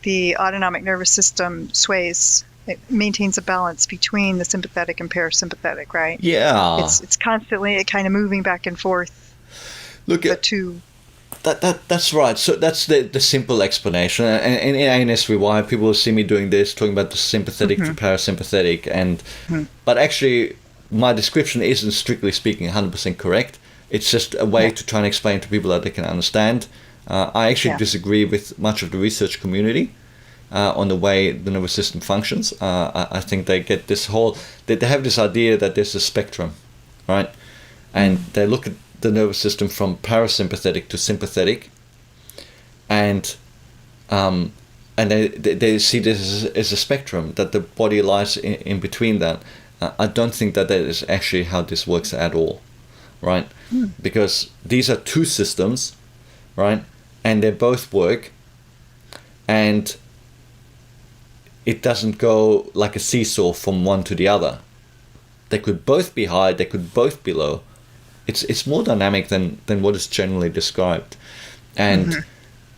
the autonomic nervous system sways. It maintains a balance between the sympathetic and parasympathetic. Right. Yeah. It's constantly kind of moving back and forth. Look at two. That's right. So that's the simple explanation. And in ANSVY, people will see me doing this, talking about the sympathetic to parasympathetic. But actually, my description isn't, strictly speaking, 100% correct. It's just a way to try and explain to people that they can understand. I actually disagree with much of the research community on the way the nervous system functions. I think they get this they have this idea that there's a spectrum, right? And they look at the nervous system from parasympathetic to sympathetic, and they see this as a spectrum, that the body lies in between that. I don't think that is actually how this works at all, right? Because these are two systems, right? And they both work, and it doesn't go like a seesaw from one to the other. They could both be high, they could both be low. It's more dynamic than what is generally described, and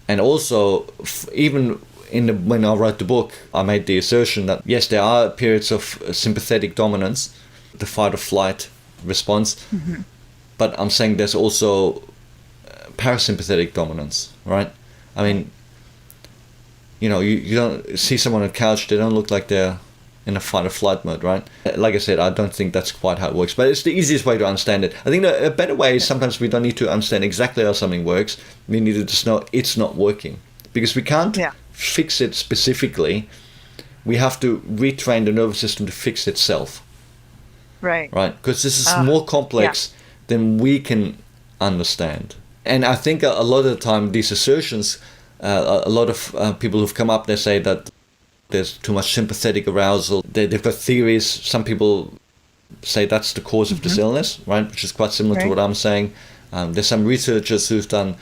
also even when I wrote the book, I made the assertion that yes, there are periods of sympathetic dominance, the fight or flight response, but I'm saying there's also parasympathetic dominance, right? I mean, you know, you don't see someone on a couch, they don't look like they're in a fight or flight mode, right? Like I said, I don't think that's quite how it works, but it's the easiest way to understand it. I think a better way is sometimes we don't need to understand exactly how something works. We need to just know it's not working, because we can't fix it specifically. We have to retrain the nervous system to fix itself. Right. Because this is more complex than we can understand. And I think a lot of the time these assertions, a lot of people who've come up, they say that there's too much sympathetic arousal. They've got theories. Some people say that's the cause of this illness, right? Which is quite similar to what I'm saying. There's some researchers who've done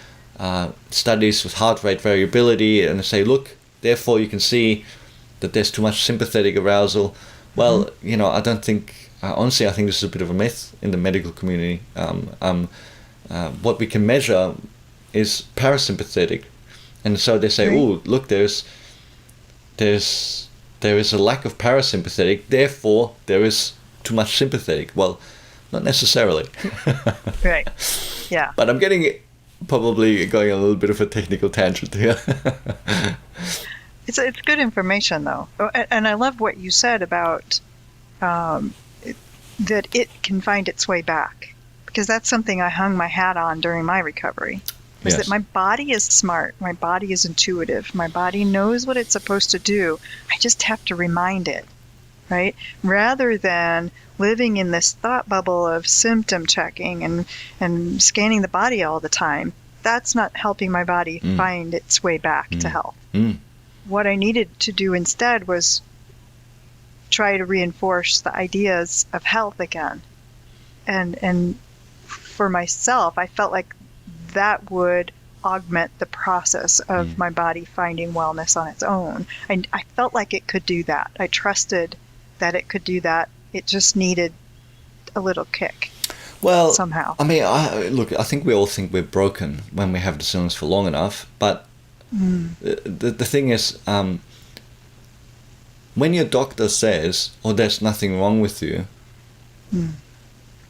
studies with heart rate variability, and they say, look, therefore you can see that there's too much sympathetic arousal. Well, you know, I don't think, honestly, I think this is a bit of a myth in the medical community. What we can measure is parasympathetic. And so they say, oh, look, there is a lack of parasympathetic, therefore there is too much sympathetic. Well, not necessarily. Right. Yeah. But I'm probably going on a little bit of a technical tangent here. It's good information, though. And I love what you said about that it can find its way back, because that's something I hung my hat on during my recovery. Is that my body is smart, my body is intuitive, my body knows what it's supposed to do. I just have to remind it. right? Rather than living in this thought bubble of symptom checking and scanning the body all the time. That's not helping my body find its way back to health. What I needed to do instead was try to reinforce the ideas of health again. And for myself, I felt like that would augment the process of my body finding wellness on its own. I felt like it could do that. I trusted that it could do that. It just needed a little kick. Well, somehow. I mean, I think we all think we're broken when we have this illness for long enough. But the thing is, when your doctor says, "Oh, there's nothing wrong with you,"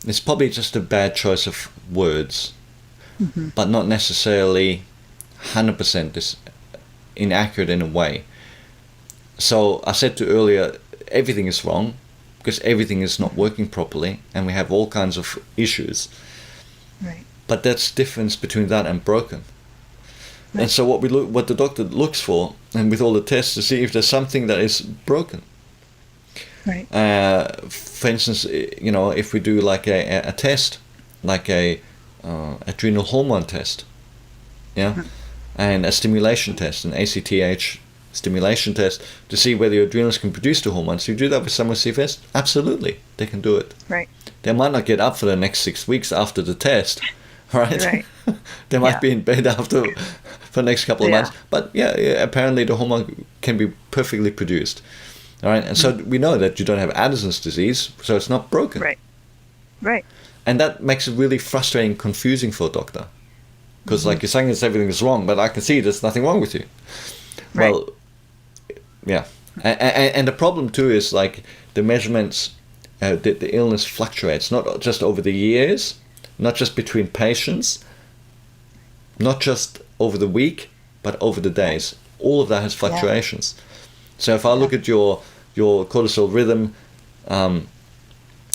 it's probably just a bad choice of words, but not necessarily 100% inaccurate in a way. So I said to earlier, everything is wrong, because everything is not working properly and we have all kinds of issues. Right. But that's the difference between that and broken. Right. And so what the doctor looks for, and with all the tests, to see if there's something that is broken. Right. For instance, if we do like a test, like a adrenal hormone test, and a stimulation test, an ACTH stimulation test, to see whether your adrenals can produce the hormones. You do that with someone with CFS? Absolutely, they can do it. Right. They might not get up for the next 6 weeks after the test, right? They might be in bed for the next couple of months, but apparently the hormone can be perfectly produced. All right, and so we know that you don't have Addison's disease, so it's not broken. Right. Right. And that makes it really frustrating, confusing for a doctor, because like you're saying, everything is wrong, but I can see there's nothing wrong with you. Right. Well, yeah, and the problem too is like the measurements, the illness fluctuates, not just over the years, not just between patients, not just over the week, but over the days. All of that has fluctuations. So if I look at your cortisol rhythm, and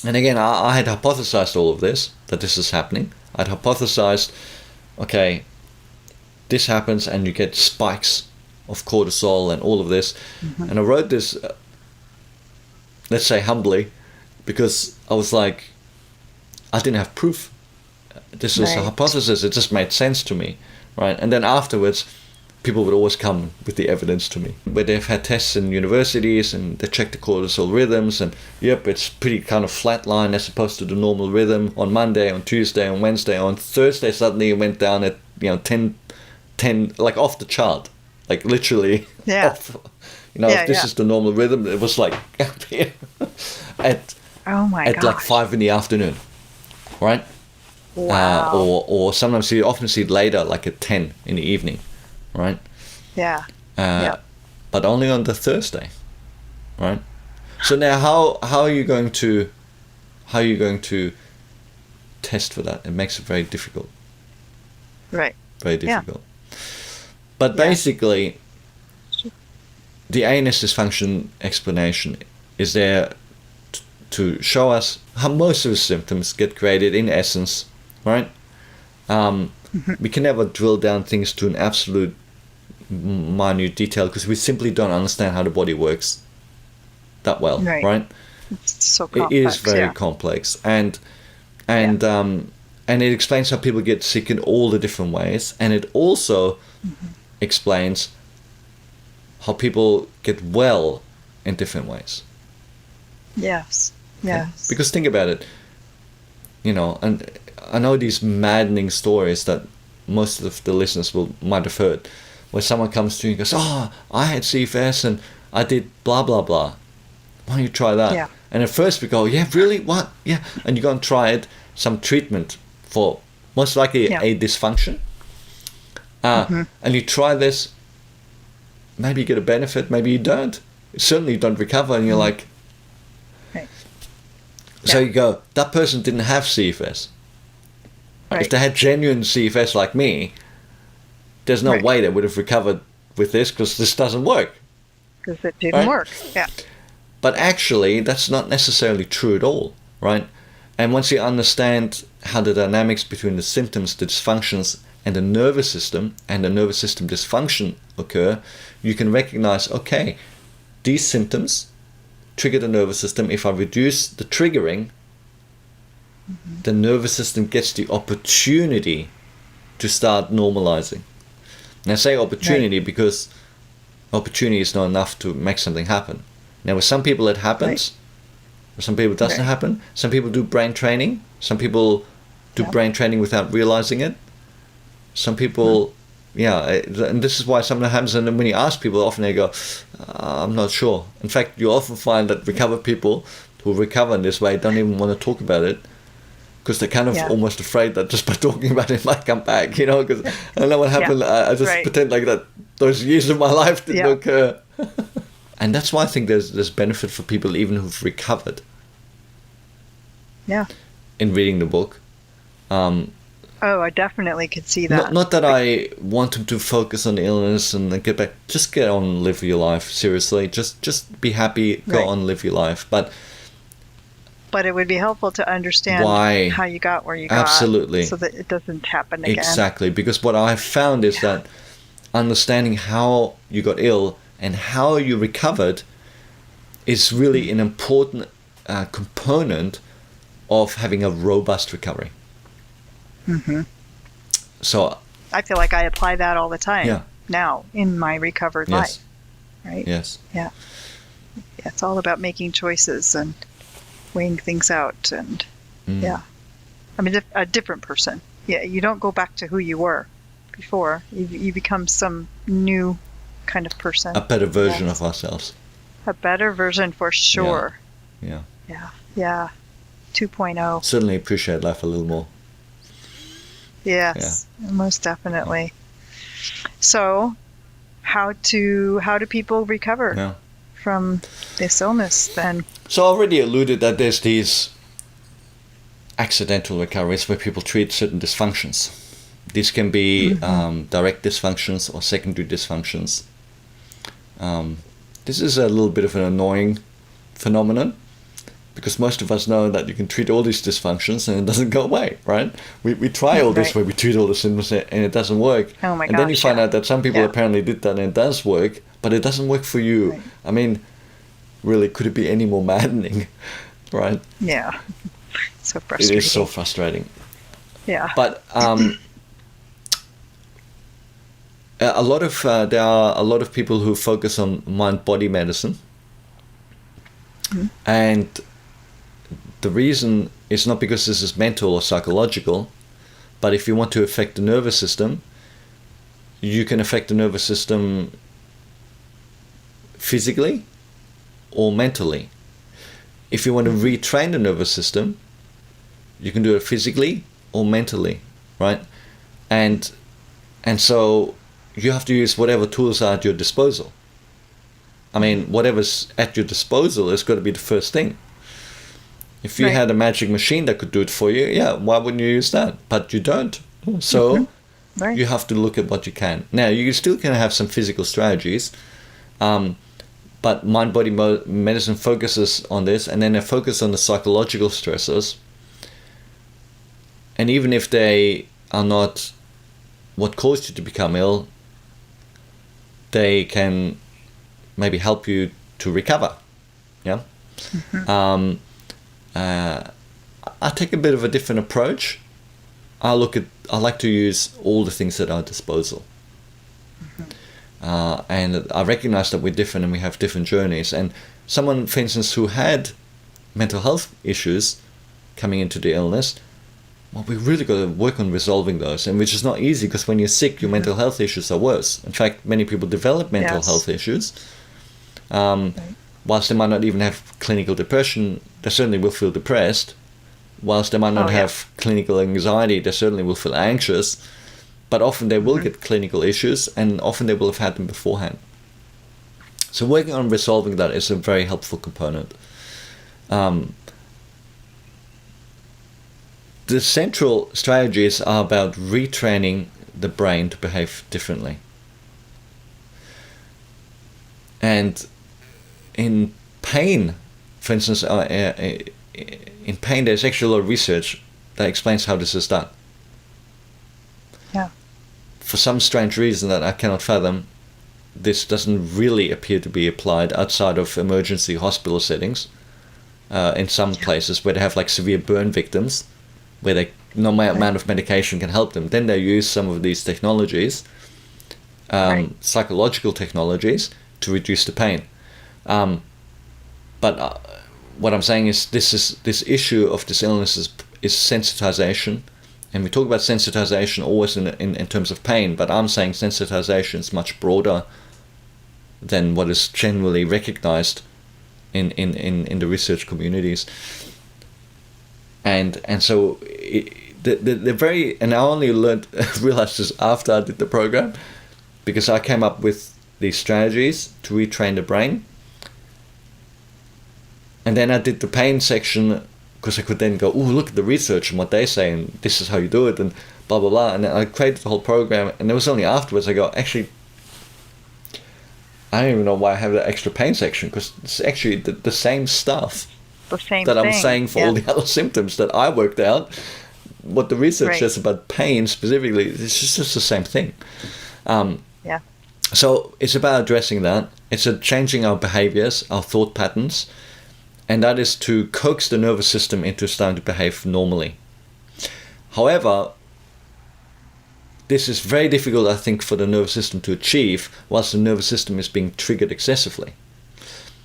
again, I had hypothesized all of this, that this is happening. I'd hypothesized, okay, this happens and you get spikes of cortisol and all of this. And I wrote this, let's say humbly, because I was like, I didn't have proof. This was a hypothesis. It just made sense to me, right? And then afterwards, people would always come with the evidence to me, where they've had tests in universities and they check the cortisol rhythms, and it's pretty kind of flatline as opposed to the normal rhythm. On Monday, on Tuesday, on Wednesday, on Thursday, suddenly it went down at 10, like off the chart. Like literally off. If this is the normal rhythm, it was like at like 5 in the afternoon, right? Wow. Or sometimes you often see it later, like at 10 in the evening, right? Yeah. But only on the Thursday, right? So now, how are you going to test for that? It makes it very difficult. Right. Very difficult. But basically, the ANS dysfunction explanation is there to show us how most of the symptoms get created in essence, right? We can never drill down things to an absolute minute detail because we simply don't understand how the body works that well, right? It's so complex. It is very complex, and it explains how people get sick in all the different ways, and it also explains how people get well in different ways. Yes. Because think about it, and I know these maddening stories that most of the listeners might have heard, where someone comes to you and goes, "Oh, I had CFS and I did blah blah blah. Why don't you try that?" Yeah. And at first we go, "Yeah, really? What? Yeah." And you go and try it, some treatment for most likely a dysfunction. And you try this, maybe you get a benefit, maybe you don't. Certainly you don't recover, and you're like... So you go, that person didn't have CFS. Right. If they had genuine CFS like me, there's no way they would have recovered with this, because this doesn't work. Because it didn't work, But actually, that's not necessarily true at all, right? And once you understand how the dynamics between the symptoms, the dysfunctions, and the nervous system dysfunction occur, you can recognize, okay, these symptoms trigger the nervous system, if I reduce the triggering, the nervous system gets the opportunity to start normalizing. And I say opportunity because opportunity is not enough to make something happen. Now, with some people it happens, with some people it doesn't happen. Some people do brain training. Some people do brain training without realizing it. Some people, and this is why something happens, and then when you ask people, often they go, I'm not sure. In fact, you often find that recovered people who recover in this way don't even want to talk about it, because they're kind of almost afraid that just by talking about it might come back, because I don't know what happened. I just pretend like that those years of my life didn't occur. And that's why I think there's benefit for people even who've recovered. Yeah. In reading the book. I definitely could see that. Not that I want them to focus on the illness and then get back. Just get on and live your life, seriously. Just be happy, go on and live your life. But it would be helpful to understand how you got where you got. Absolutely. So that it doesn't happen again. Exactly. Because what I've found is that understanding how you got ill and how you recovered is really an important component of having a robust recovery. Mm-hmm. So I feel like I apply that all the time now in my recovered life. Right? Yes. Yeah. It's all about making choices and weighing things out, and I mean, a different person. Yeah, you don't go back to who you were before. You become some new kind of person. A better version of ourselves. A better version for sure. Yeah. 2.0. Certainly appreciate life a little more. Yes, most definitely. So, how do people recover from this illness then? So I already alluded that there's these accidental recoveries where people treat certain dysfunctions. These can be direct dysfunctions or secondary dysfunctions. This is a little bit of an annoying phenomenon, because most of us know that you can treat all these dysfunctions and it doesn't go away, right? We try all this where we treat all the symptoms and it doesn't work. Oh my gosh, and then you find out that some people apparently did that and it does work, but it doesn't work for you. Right. I mean, really, could it be any more maddening, right? Yeah. So frustrating. It is so frustrating. Yeah. But there are a lot of people who focus on mind-body medicine. And the reason is not because this is mental or psychological, but if you want to affect the nervous system, you can affect the nervous system physically or mentally. If you want to retrain the nervous system, you can do it physically or mentally, right? And so you have to use whatever tools are at your disposal. I mean, whatever's at your disposal has got to be the first thing. If you had a magic machine that could do it for you, why wouldn't you use that? But you don't. So you have to look at what you can. Now, you still can have some physical strategies, but mind-body medicine focuses on this, and then they focus on the psychological stressors. And even if they are not what caused you to become ill, they can maybe help you to recover. Yeah. I take a bit of a different approach. I like to use all the things at our disposal. And I recognize that we're different and we have different journeys. And someone, for instance, who had mental health issues coming into the illness, well, we really got to work on resolving those, and which is not easy, because when you're sick, your mental health issues are worse. In fact, many people develop mental health issues. Whilst they might not even have clinical depression, they certainly will feel depressed. Whilst they might not have clinical anxiety, they certainly will feel anxious. But often they will get clinical issues, and often they will have had them beforehand. So working on resolving that is a very helpful component. The central strategies are about retraining the brain to behave differently. And in pain, for instance, in pain, there's actually a lot of research that explains how this is done. Yeah. For some strange reason that I cannot fathom, this doesn't really appear to be applied outside of emergency hospital settings. In some places where they have like severe burn victims, where they no amount of medication can help them, then they use some of these technologies, psychological technologies, to reduce the pain. But what I'm saying is this issue of this illness is sensitization, and we talk about sensitization always in terms of pain, but I'm saying sensitization is much broader than what is generally recognized in the research communities. And so the very, and I only realized this after I did the program, because I came up with these strategies to retrain the brain. And then I did the pain section because I could then go, oh, look at the research and what they say, and this is how you do it, and blah, blah, blah. And I created the whole program, and it was only afterwards I go, actually, I don't even know why I have the extra pain section, because it's actually the same stuff that I'm saying for all the other symptoms that I worked out. What the research says about pain specifically, it's just the same thing. So it's about addressing that. It's changing our behaviors, our thought patterns, and that is to coax the nervous system into starting to behave normally. However, this is very difficult, I think, for the nervous system to achieve whilst the nervous system is being triggered excessively.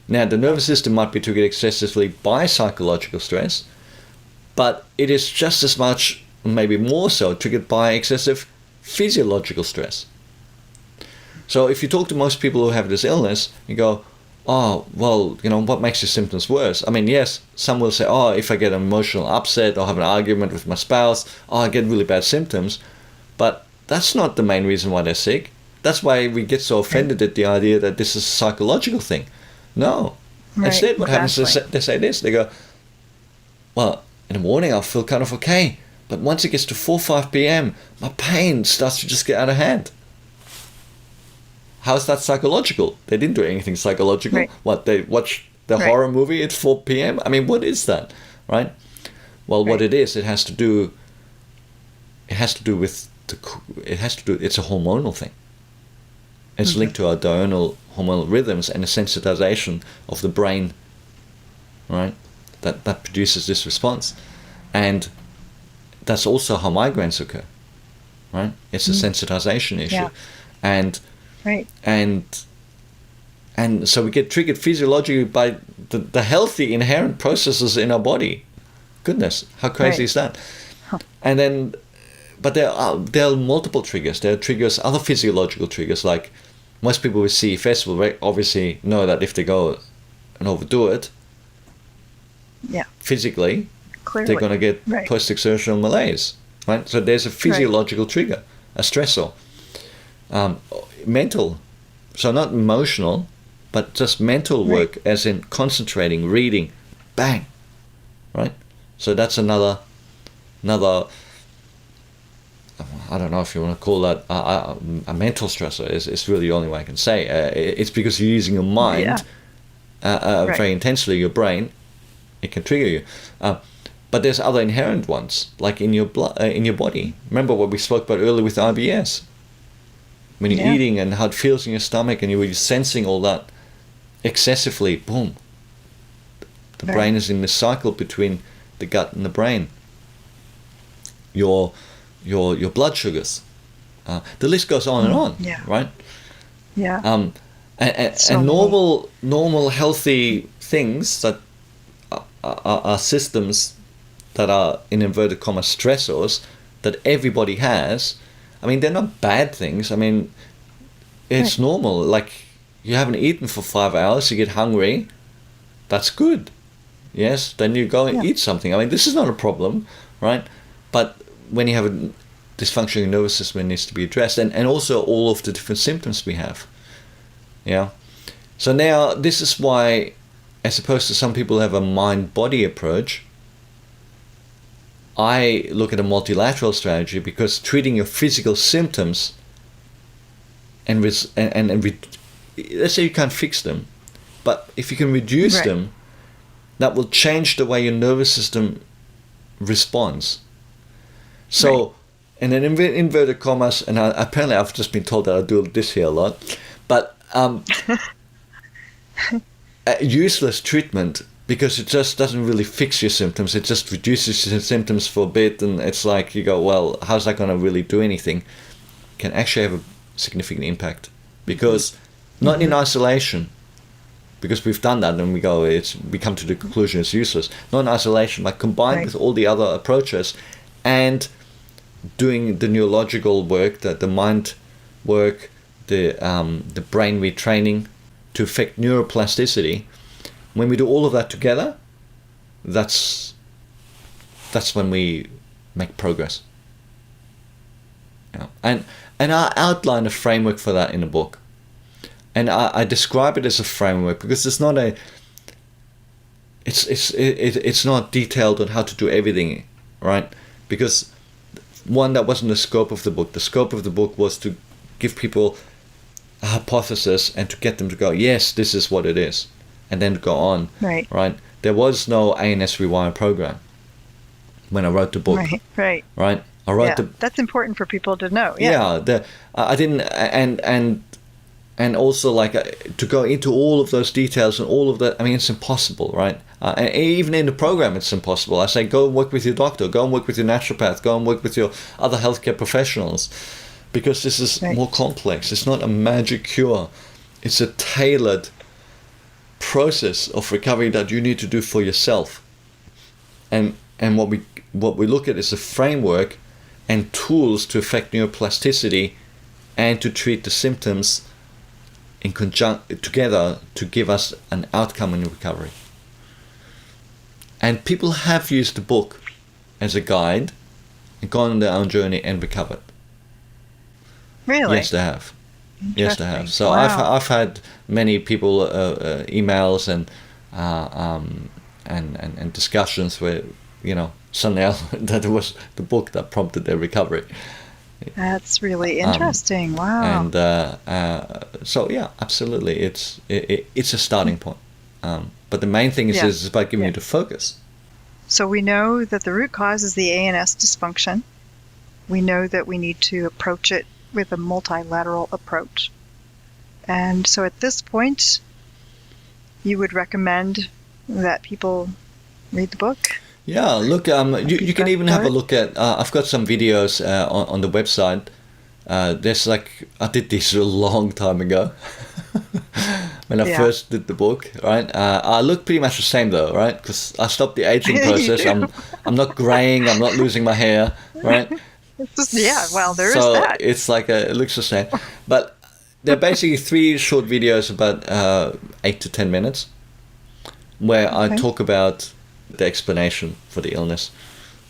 Now, the nervous system might be triggered excessively by psychological stress, but it is just as much, maybe more so, triggered by excessive physiological stress. So if you talk to most people who have this illness, you go, oh, well, what makes your symptoms worse? I mean, yes, some will say, oh, if I get an emotional upset or have an argument with my spouse, I get really bad symptoms. But that's not the main reason why they're sick. That's why we get so offended at the idea that this is a psychological thing. No. Instead, what happens is they say this. They go, well, in the morning I'll feel kind of okay, but once it gets to 4 or 5 p.m., my pain starts to just get out of hand. How's that psychological? They didn't do anything psychological. Right. What, they watched the horror movie at 4 p.m.? I mean, what is that, right? Well, what it is, it's a hormonal thing. It's linked to our diurnal hormonal rhythms and the sensitization of the brain, right? That produces this response. And that's also how migraines occur, right? It's a sensitization issue. Yeah. And so we get triggered physiologically by the healthy inherent processes in our body. Goodness, how crazy is that? Huh. And then, but there are multiple triggers. There are triggers, other physiological triggers, like most people with CFS will obviously know that if they go and overdo it, physically, clearly, they're going to get post-exertional malaise, right? So there's a physiological trigger, a stressor. Mental, so not emotional, but just mental work, as in concentrating, reading, bang, right? So that's another. I don't know if you want to call that a mental stressor. It's really the only way I can say. It's because you're using your mind very intensely, your brain. It can trigger you. But there's other inherent ones, like in your blood, in your body. Remember what we spoke about earlier with IBS. When you're eating and how it feels in your stomach, and you're sensing all that excessively, boom. The brain is in this cycle between the gut and the brain. Your blood sugars. The list goes on and on, right? Yeah. And normal healthy things that are systems that are, in inverted commas, stressors that everybody has. I mean, they're not bad things. I mean, it's normal. Like, you haven't eaten for 5 hours, you get hungry. That's good. Yes, then you go and eat something. I mean, this is not a problem, right? But when you have a dysfunctioning nervous system, it needs to be addressed. And also all of the different symptoms we have. Yeah. So now, this is why, as opposed to some people who have a mind-body approach, I look at a multilateral strategy, because treating your physical symptoms and let's say you can't fix them, but if you can reduce them, that will change the way your nervous system responds. So, in an inverted commas, and apparently I've just been told that I do this here a lot, but useless treatment, because it just doesn't really fix your symptoms. It just reduces your symptoms for a bit, and it's like you go, well, how's that going to really do anything? Can actually have a significant impact, because not in isolation, because we've done that and we go, we come to the conclusion it's useless. Not in isolation, but combined with all the other approaches and doing the neurological work, the mind work, the brain retraining to affect neuroplasticity. When we do all of that together, that's when we make progress. Yeah. And I outline a framework for that in the book. And I describe it as a framework because it's not it's not detailed on how to do everything, right? Because one, that wasn't the scope of the book. The scope of the book was to give people a hypothesis and to get them to go, yes, this is what it is, and then to go on. Right. Right. There was no ANS Rewire program when I wrote the book. Right. Right. I wrote that's important for people to know. I didn't, and also like to go into all of those details and all of that. I mean, it's impossible, right? And even in the program, it's impossible. I say, go and work with your doctor, go and work with your naturopath, go and work with your other healthcare professionals, because this is more complex. It's not a magic cure. It's a tailored process of recovery that you need to do for yourself. And what we look at is a framework and tools to affect neuroplasticity and to treat the symptoms in together to give us an outcome in recovery. And people have used the book as a guide and gone on their own journey and recovered. Really? Yes, they have. Yes, they have. So I've had many people emails and discussions where, you know, suddenly that it was the book that prompted their recovery. That's really interesting. Wow. And so yeah, absolutely, it's a starting point. But the main thing is about giving you the focus. So we know that the root cause is the ANS dysfunction. We know that we need to approach it with a multilateral approach. And so at this point, you would recommend that people read the book? Yeah, look, you can even have a look at, I've got some videos on the website. There's I did this a long time ago when I first did the book, right? I look pretty much the same though, right? Because I stopped the aging process. I'm not graying, I'm not losing my hair, right? There is that. It's like it looks the same. But they're basically 3 short videos about 8 to 10 minutes where I talk about the explanation for the illness.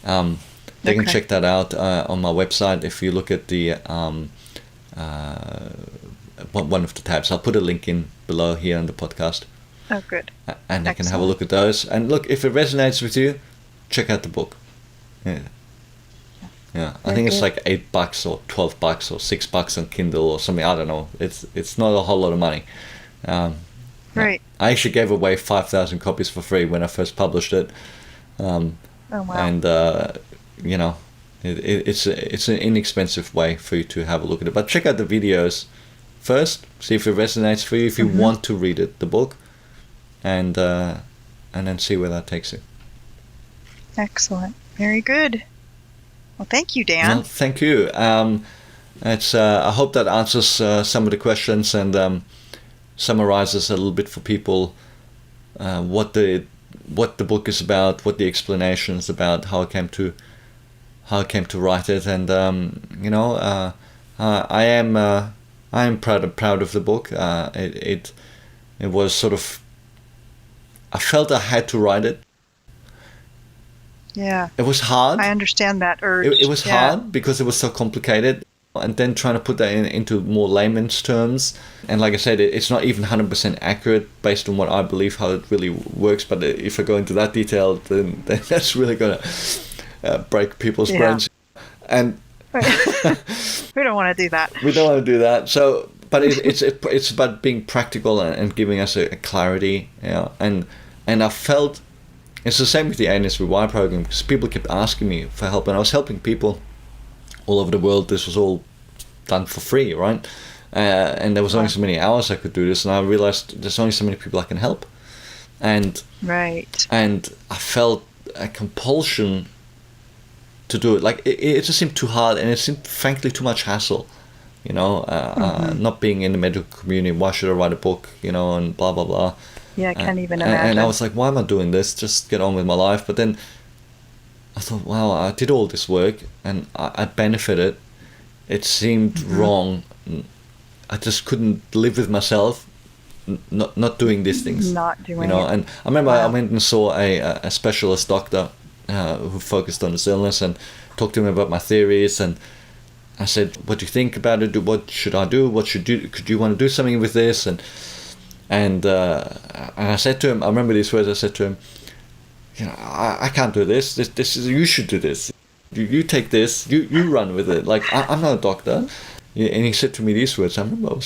They can check that out on my website. If you look at the one of the tabs, I'll put a link in below here on the podcast. Oh, good. And they can have a look at those. And look, if it resonates with you, check out the book. Yeah. I think it's like $8 or $12 or $6 on Kindle or something. I don't know. It's not a whole lot of money. Right. I actually gave away 5,000 copies for free when I first published it. Oh, wow. And you know, it's an inexpensive way for you to have a look at it. But check out the videos first, see if it resonates for you, if you want to read it, the book, and then see where that takes you. Excellent. Very good. Well, thank you, Dan. Well, thank you. It's I hope that answers some of the questions and summarizes a little bit for people what the book is about, what the explanation is about, how I came to write it, and you know, I am proud of the book. It was sort of, I felt I had to write it. Yeah. It was hard. I understand that urge. It was hard because it was so complicated. And then trying to put that into more layman's terms. And like I said, it's not even 100% accurate based on what I believe how it really works. But if I go into that detail, then that's really going to break people's brains. And we don't want to do that. We don't want to do that. So, but it's about being practical and giving us a clarity. You know? And I felt it's the same with the ANS Rewire program, because people kept asking me for help, and I was helping people all over the world. This was all done for free, right? and there was only so many hours I could do this, and I realized there's only so many people I can help, and I felt a compulsion to do it. Like it just seemed too hard, and it seemed frankly too much hassle. Not being in the medical community, why should I write a book? And blah blah blah. Yeah, I can't even imagine. And I was like, why am I doing this? Just get on with my life. But then I thought, wow, I did all this work and I benefited. It seemed wrong. I just couldn't live with myself not doing these things. Not doing it. And I remember I went and saw a specialist doctor who focused on this illness and talked to him about my theories, and I said, what do you think about it? What should I do? Could you want to do something with this? And I said to him, I remember these words, I said to him, I can't do this. This is, you should do this. You take this, you run with it. Like, I'm not a doctor. And he said to me these words. I remember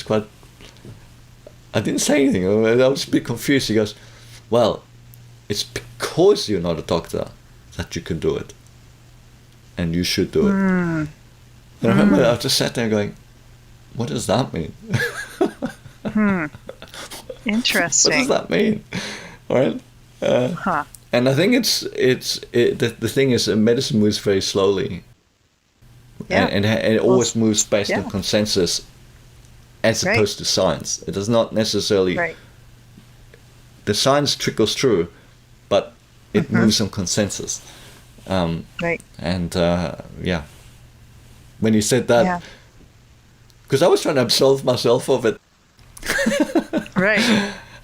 I didn't say anything. I was a bit confused. He goes, well, it's because you're not a doctor that you can do it. And you should do it. And I remember I just sat there going, what does that mean? Interesting. What does that mean? All right. And I think the thing is, medicine moves very slowly. Yeah. And it always moves based on consensus as opposed to science. It does not necessarily... Right. The science trickles through, but it moves on consensus. Right. And, when you said that... Because I was trying to absolve myself of it. Right.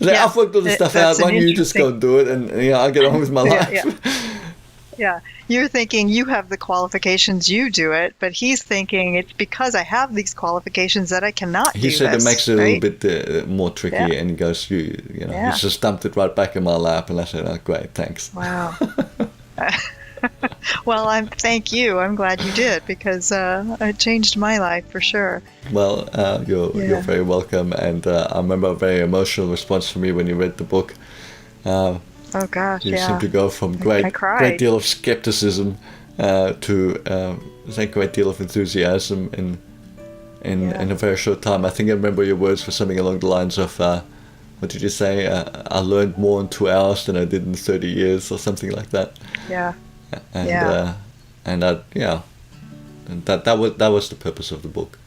I've worked all this stuff out. Why don't you just go and do it, and I'll get on with my life. Yeah. You're thinking you have the qualifications, you do it, but he's thinking it's because I have these qualifications that I cannot do this. He said it makes it a little bit more tricky, and he goes, he just dumped it right back in my lap, and I said, oh, great, thanks. Wow. Well, thank you. I'm glad you did, because it changed my life for sure. Well, you're very welcome, and I remember a very emotional response from you when you read the book. Oh gosh, you seem to go from great deal of skepticism to a great deal of enthusiasm in a very short time. I think I remember your words were something along the lines of, what did you say? I learned more in 2 hours than I did in 30 years, or something like that. Yeah. And that was the purpose of the book.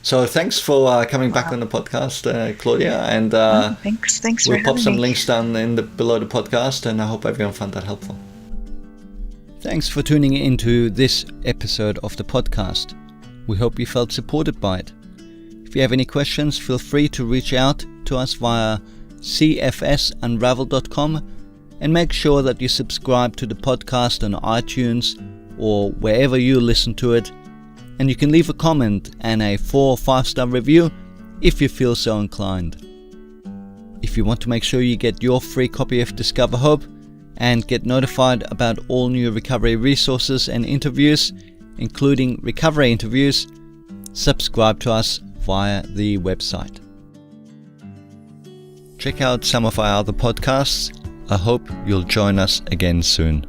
So thanks for coming back on the podcast, Claudia, and thanks for we'll having pop some me. links down below the podcast, and I hope everyone found that helpful. Thanks for tuning into this episode of the podcast. We hope you felt supported by it. If you have any questions, feel free to reach out to us via cfsunravel.com, and make sure that you subscribe to the podcast on iTunes or wherever you listen to it. And you can leave a comment and a 4 or 5-star review if you feel so inclined. If you want to make sure you get your free copy of Discover Hope and get notified about all new recovery resources and interviews, including recovery interviews, subscribe to us via the website. Check out some of our other podcasts. I hope you'll join us again soon.